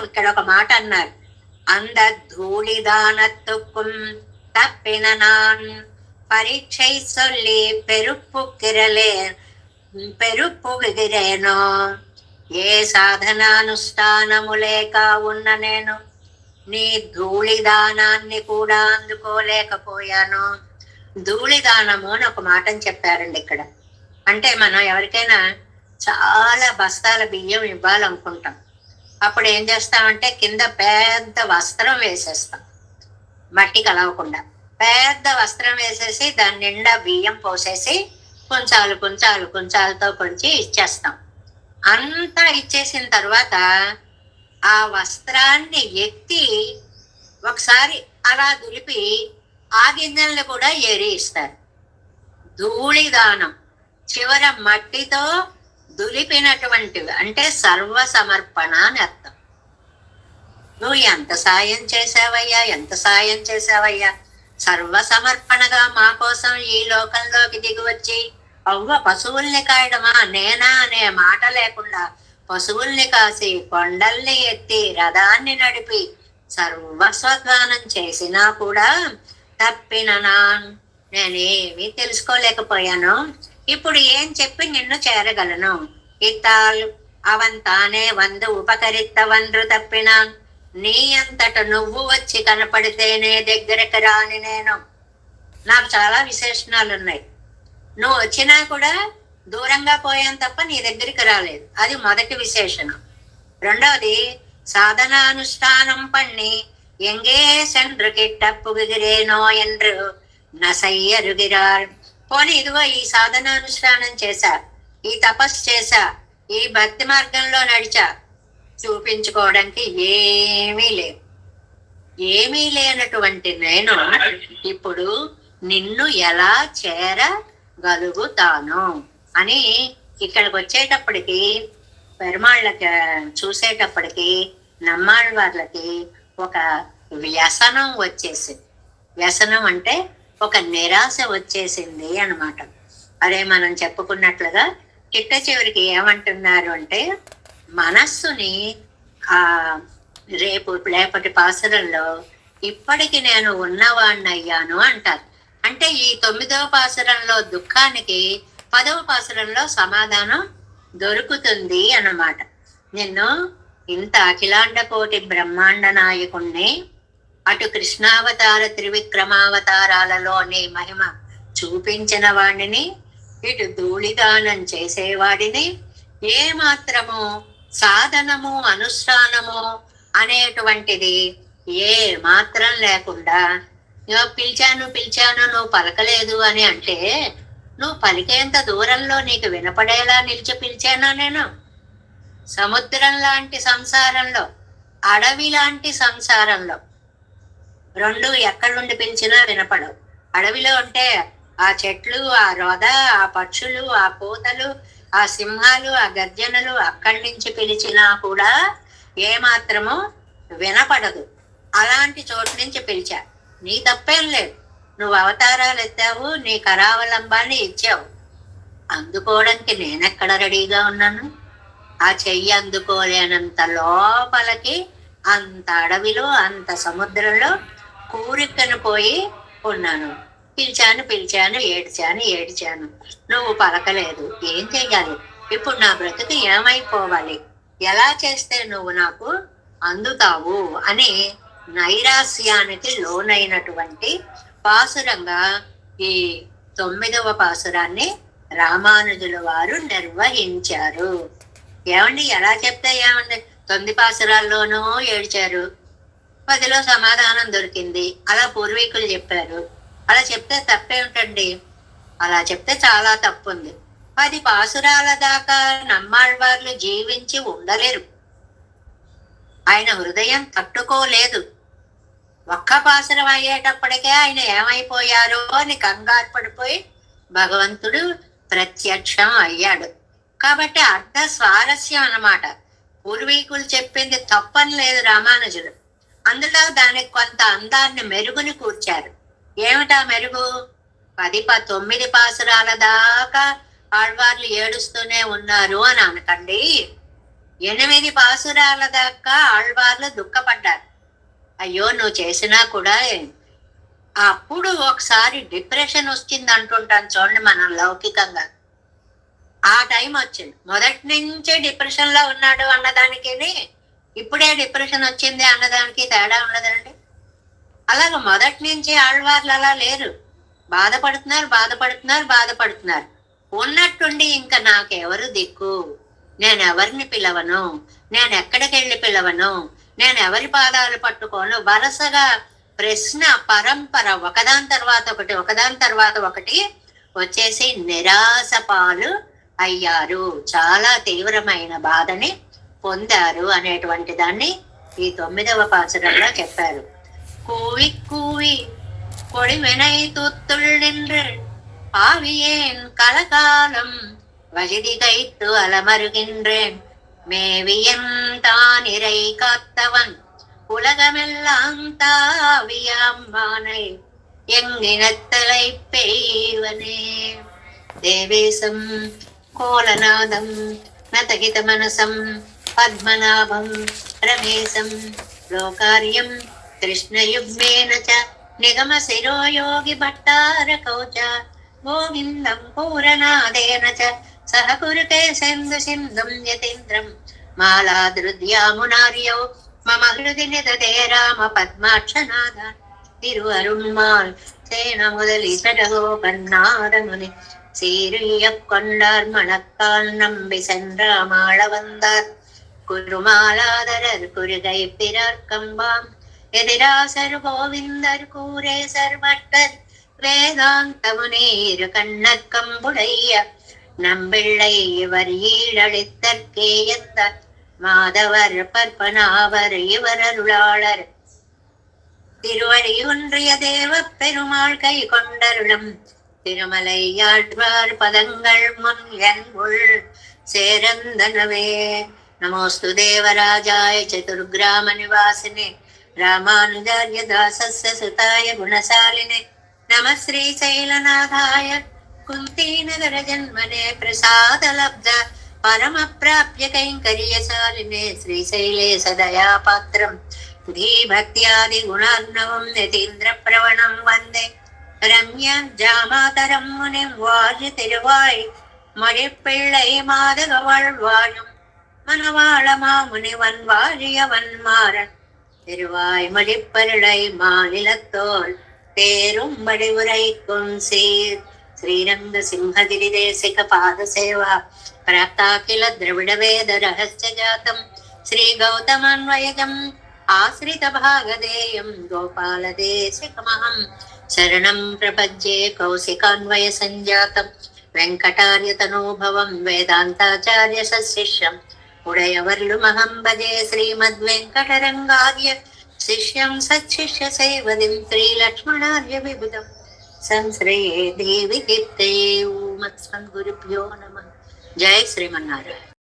ఇక్కడ ఒక మాట అన్నారు, అంద ధూళిదానత్తుకుం తప్పిన నాన్ పరీక్షై సొల్లి పెరుప్పుకిరలే పెరుప్పుగిరేనో ఏ సాధనానుష్ఠానము లేక ఉన్న నేను నీ ధూళిదానాన్ని కూడా అందుకోలేకపోయాను. ధూళిదానము అని ఒక మాటని చెప్పారండి ఇక్కడ. అంటే మనం ఎవరికైనా చాలా బస్తాల బియ్యం ఇవ్వాలనుకుంటాం. అప్పుడు ఏం చేస్తామంటే కింద పెద్ద వస్త్రం వేసేస్తాం, మట్టి కలవకుండా పెద్ద వస్త్రం వేసేసి దాని నిండా బియ్యం పోసేసి కుంచాలు కుంచాలు కుంచాలతో కొంచి ఇచ్చేస్తాం. అంతా ఇచ్చేసిన తర్వాత ఆ వస్త్రాన్ని ఎత్తి ఒకసారి అలా దులిపి ఆ గిన్నెలను కూడా ఏరి ఇస్తారు. ధూళిదానం చివర మట్టితో దులిపినటువంటివి అంటే సర్వ సమర్పణ అని అర్థం. నువ్వు ఎంత సాయం చేసావయ్యా, ఎంత సాయం చేసావయ్యా, సర్వ సమర్పణగా మా కోసం ఈ లోకంలోకి దిగి వచ్చి అవ్వ పశువుల్ని కాయడమా నేనా అనే మాట లేకుండా పశువుల్ని కాసి కొండల్ని ఎత్తి రథాన్ని నడిపి సర్వస్వదానం చేసినా కూడా తప్పిన నేనేమీ తెలుసుకోలేకపోయాను. ఇప్పుడు ఏం చెప్పి నిన్ను చేరగలను? ఇత్తాలు అవంతానే వందు ఉపకరిత్తవండ్రు తప్పినాన్ నీ అంతట నువ్వు వచ్చి కనపడితేనే దగ్గరకు రాని నేను. నాకు చాలా విశేషణాలు ఉన్నాయి. నువ్వు వచ్చినా కూడా దూరంగా పోయాను తప్ప నీ దగ్గరికి రాలేదు. అది మొదటి విశేషణం. రెండవది సాధనానుష్ఠానం పన్ని ఎంగే సెండ్రు కిట్టప్పుగిరేనో ఎండ్రు నసయ్యరుగిరారు. పోనీ ఇదిగో ఈ సాధనానుష్ఠానం చేశా, ఈ తపస్సు చేశా, ఈ భక్తి మార్గంలో నడిచా, చూపించుకోవడానికి ఏమీ లేదు. ఏమీ లేనటువంటి నేను ఇప్పుడు నిన్ను ఎలా చేరగలుగుతాను అని ఇక్కడికి వచ్చేటప్పటికి పెరుమాళ్ళకి చూసేటప్పటికి నమ్మాళ్ళవార్లకి ఒక వ్యసనం వచ్చేసింది. వ్యసనం అంటే ఒక నిరాశ వచ్చేసింది అన్నమాట. అదే మనం చెప్పుకున్నట్లుగా చిట్ట చివరికి ఏమంటున్నారు అంటే మనస్సుని ఆ రేపటి పాసురంలో ఇప్పటికి నేను ఉన్నవాణ్ణి అయ్యాను అంటారు. అంటే ఈ 9వ పాసురంలో దుఃఖానికి 10వ పాసురంలో సమాధానం దొరుకుతుంది అన్నమాట. నిన్ను ఇంత అఖిలాండ కోటి బ్రహ్మాండ నాయకుణ్ణి, అటు కృష్ణావతార త్రివిక్రమావతారాలలో నీ మహిమ చూపించిన వాడిని, ఇటు ధూళిదానం చేసేవాడిని, ఏ మాత్రము సాధనము అనుష్ఠానము అనేటువంటిది ఏ మాత్రం లేకుండా పిలిచాను నువ్వు పలకలేదు అని అంటే నువ్వు పలికేంత దూరంలో నీకు వినపడేలా నిలిచి పిలిచానా నేను? సముద్రం లాంటి సంసారంలో, అడవి లాంటి సంసారంలో రెండు ఎక్కడుండి పిలిచినా వినపడవు. అడవిలో అంటే ఆ చెట్లు, ఆ రొద, ఆ పక్షులు, ఆ కోతలు, ఆ సింహాలు, ఆ గర్జనలు అక్కడి నుంచి పిలిచినా కూడా ఏమాత్రము వినపడదు. అలాంటి చోటు నుంచి పిలిచా. నీ తప్పేం లేదు. నువ్వు అవతారాలు ఎత్తావు, నీ కరావలంబాన్ని ఇచ్చావు. అందుకోవడానికి నేనెక్కడ రెడీగా ఉన్నాను? ఆ చెయ్యి అందుకోలేనంత లోపలికి అంత అడవిలో అంత సముద్రంలో కూరికను పోయి ఉన్నాను. పిలిచాను ఏడ్చాను. నువ్వు పలకలేదు. ఏం చెయ్యాలి ఇప్పుడు? నా బ్రతుకు ఏమైపోవాలి? ఎలా చేస్తే నువ్వు నాకు అందుతావు అని నైరాస్యానికి లోనైనటువంటి పాసురంగా ఈ 9వ పాసురాన్ని రామానుజుల వారు నిర్వహించారు. ఏమండి ఎలా చెప్తే ఏమండి? 9 పాసురాల్లోనూ ఏడ్చారు, 10లో సమాధానం దొరికింది. అలా పూర్వీకులు చెప్పారు. అలా చెప్తే తప్పేమిటండి? అలా చెప్తే చాలా తప్పు ఉంది. 10 పాసురాల దాకా నమ్మాళ్వార్లు జీవించి ఉండలేరు. ఆయన హృదయం తట్టుకోలేదు. ఒక్క పాసురం అయ్యేటప్పటికే ఆయన ఏమైపోయారో అని కంగారు పడిపోయి భగవంతుడు ప్రత్యక్షం అయ్యాడు. కాబట్టి అర్ధ స్వారస్యం అన్నమాట. పూర్వీకులు చెప్పింది తప్పని లేదు రామానుజులు. అందులో దానికి కొంత అందాన్ని మెరుగుని కూర్చారు. ఏమిటా మెరుగు? 9 పాసురాల దాకా ఆళ్వార్లు ఏడుస్తూనే ఉన్నారు అని అనకండి. 8 పాసురాల దాకా ఆళ్వార్లు దుఃఖపడ్డారు. అయ్యో నువ్వు చేసినా కూడా. అప్పుడు ఒకసారి డిప్రెషన్ వచ్చింది అంటుంటాను చూడండి మనం లౌకికంగా. ఆ టైం వచ్చింది. మొదటి నుంచే డిప్రెషన్ లో ఉన్నాడు అన్నదానికి, ఇప్పుడే డిప్రెషన్ వచ్చింది అన్నదానికి తేడా ఉండదండి. అలాగే మొదటి నుంచి ఆళ్వార్లు అలా లేరు. బాధపడుతున్నారు బాధపడుతున్నారు బాధపడుతున్నారు. ఉన్నట్టుండి ఇంకా నాకెవరు దిక్కు, నేను ఎవరిని పిలవను, నేను ఎక్కడికి వెళ్ళి పిలవను, నేను ఎవరి పాదాలు పట్టుకోను, వరుసగా ప్రశ్న పరంపర ఒకదాని తర్వాత ఒకటి ఒకదాని తర్వాత ఒకటి వచ్చేసి నిరాశ పాలు అయ్యారు, చాలా తీవ్రమైన బాధని పొందారు అనేటువంటి దాన్ని ఈ 9వ పాసురంలో చెప్పారు. கூவி கூவி கொடிவினை தூத்துள் நின்று பாவியேன் கலகாலம் வஜிதி கைத்து அலமருகின்றேன் மேவியன் தான் இறை காத்தவன் உலகமெல்லாம் தாவியாம்பானை எங்கினத்தலை பெய்வனே தேவேசம் கோலநாதம் நதகித மனசம் பத்மநாபம் ரமேశం లోకార్యం కృష్ణయుగ్మేన చ నిగమ శిరో యోగి భట్టారకౌ చ గోవిందం పూరనాదేన చ సహ కురుతే సింధు సింధుం యతీంద్రం మాలాదృద్యామునార్యౌ మమ హృది నిదతే రామ పద్మాక్షనాథ తిరువరుణ్మాల్ సేన முதலிசடகோ கண்ணாரமுனி சீரிய கொண்டார் மணக்கால் நம்பி சென்றாமாள வந்தார் குருமாலாதரர் குருகை பிறர் கம்பாம் எதிராசர் கோவிந்தர் கூரே சர்வட்டர் வேதாந்தமுனீர் கண்ணக்கம்புடைய நம்பிள்ளை இவர் ஈழளித்தற்கே எந்த மாதவர் பற்பனாவர் இவர் அருளாளர் திருவடி ஒன்றிய தேவ பெருமாள் கை கொண்டருளும் திருமலை ஆழ்வார் பதங்கள் முன் என் உள் சேரந்தனவே. நமோஸ்து தேவராஜாய சதுர்கிராம நிவாசினே ராமானுஜார்ய தாசஸ்ய சுதாய குணசாலினே நம ஸ்ரீசைலநாதாய குந்தீநகர ஜன்மனே பிரசாத லப்த பரம பிராப்ய கைங்கரியசாலினே ஸ்ரீசைலே சதயா பாத்திரம் धीभक्त्यादि गुणार्णवं यतीन्द्र प्रवणं वन्दे रम्य जामातरं मुनिं वाजि तिरुवाय मणिपिள்ளை மாதகவள் வாழும் மணவாள மாமுனிவன் வாழியவன் மாறன் திருவாய் மடிப்பருளை மாநிலத்தோல் பேரும் மடிவுரைக்கும் சீர் ஸ்ரீரங்க சிம்ஹகிரி தேசிக பாத சேவா பிராப்தாகில திரவிட வேத ரகஸ்ய ஜாதம் ஸ்ரீ கௌதமான்வயகம் ఆశ్రిత భాగదేయం గోపాలదేశికమహం శరణం ప్రపద్యే కౌశికాన్వయ సంజాతం వెంకటార్య తనూభవం వేదాంతాచార్య సశిష్యం ఉడయవర్లుమహం భజే శ్రీమద్వెంకటరంగార్య శిష్యం సచ్చిష్య సేవదిం శ్రీలక్ష్మణార్య విబుధం సంశ్రయే దేవి కీర్తయే ఓం అస్మద్గురుభ్యో నమః. జై శ్రీమన్నారాయణ.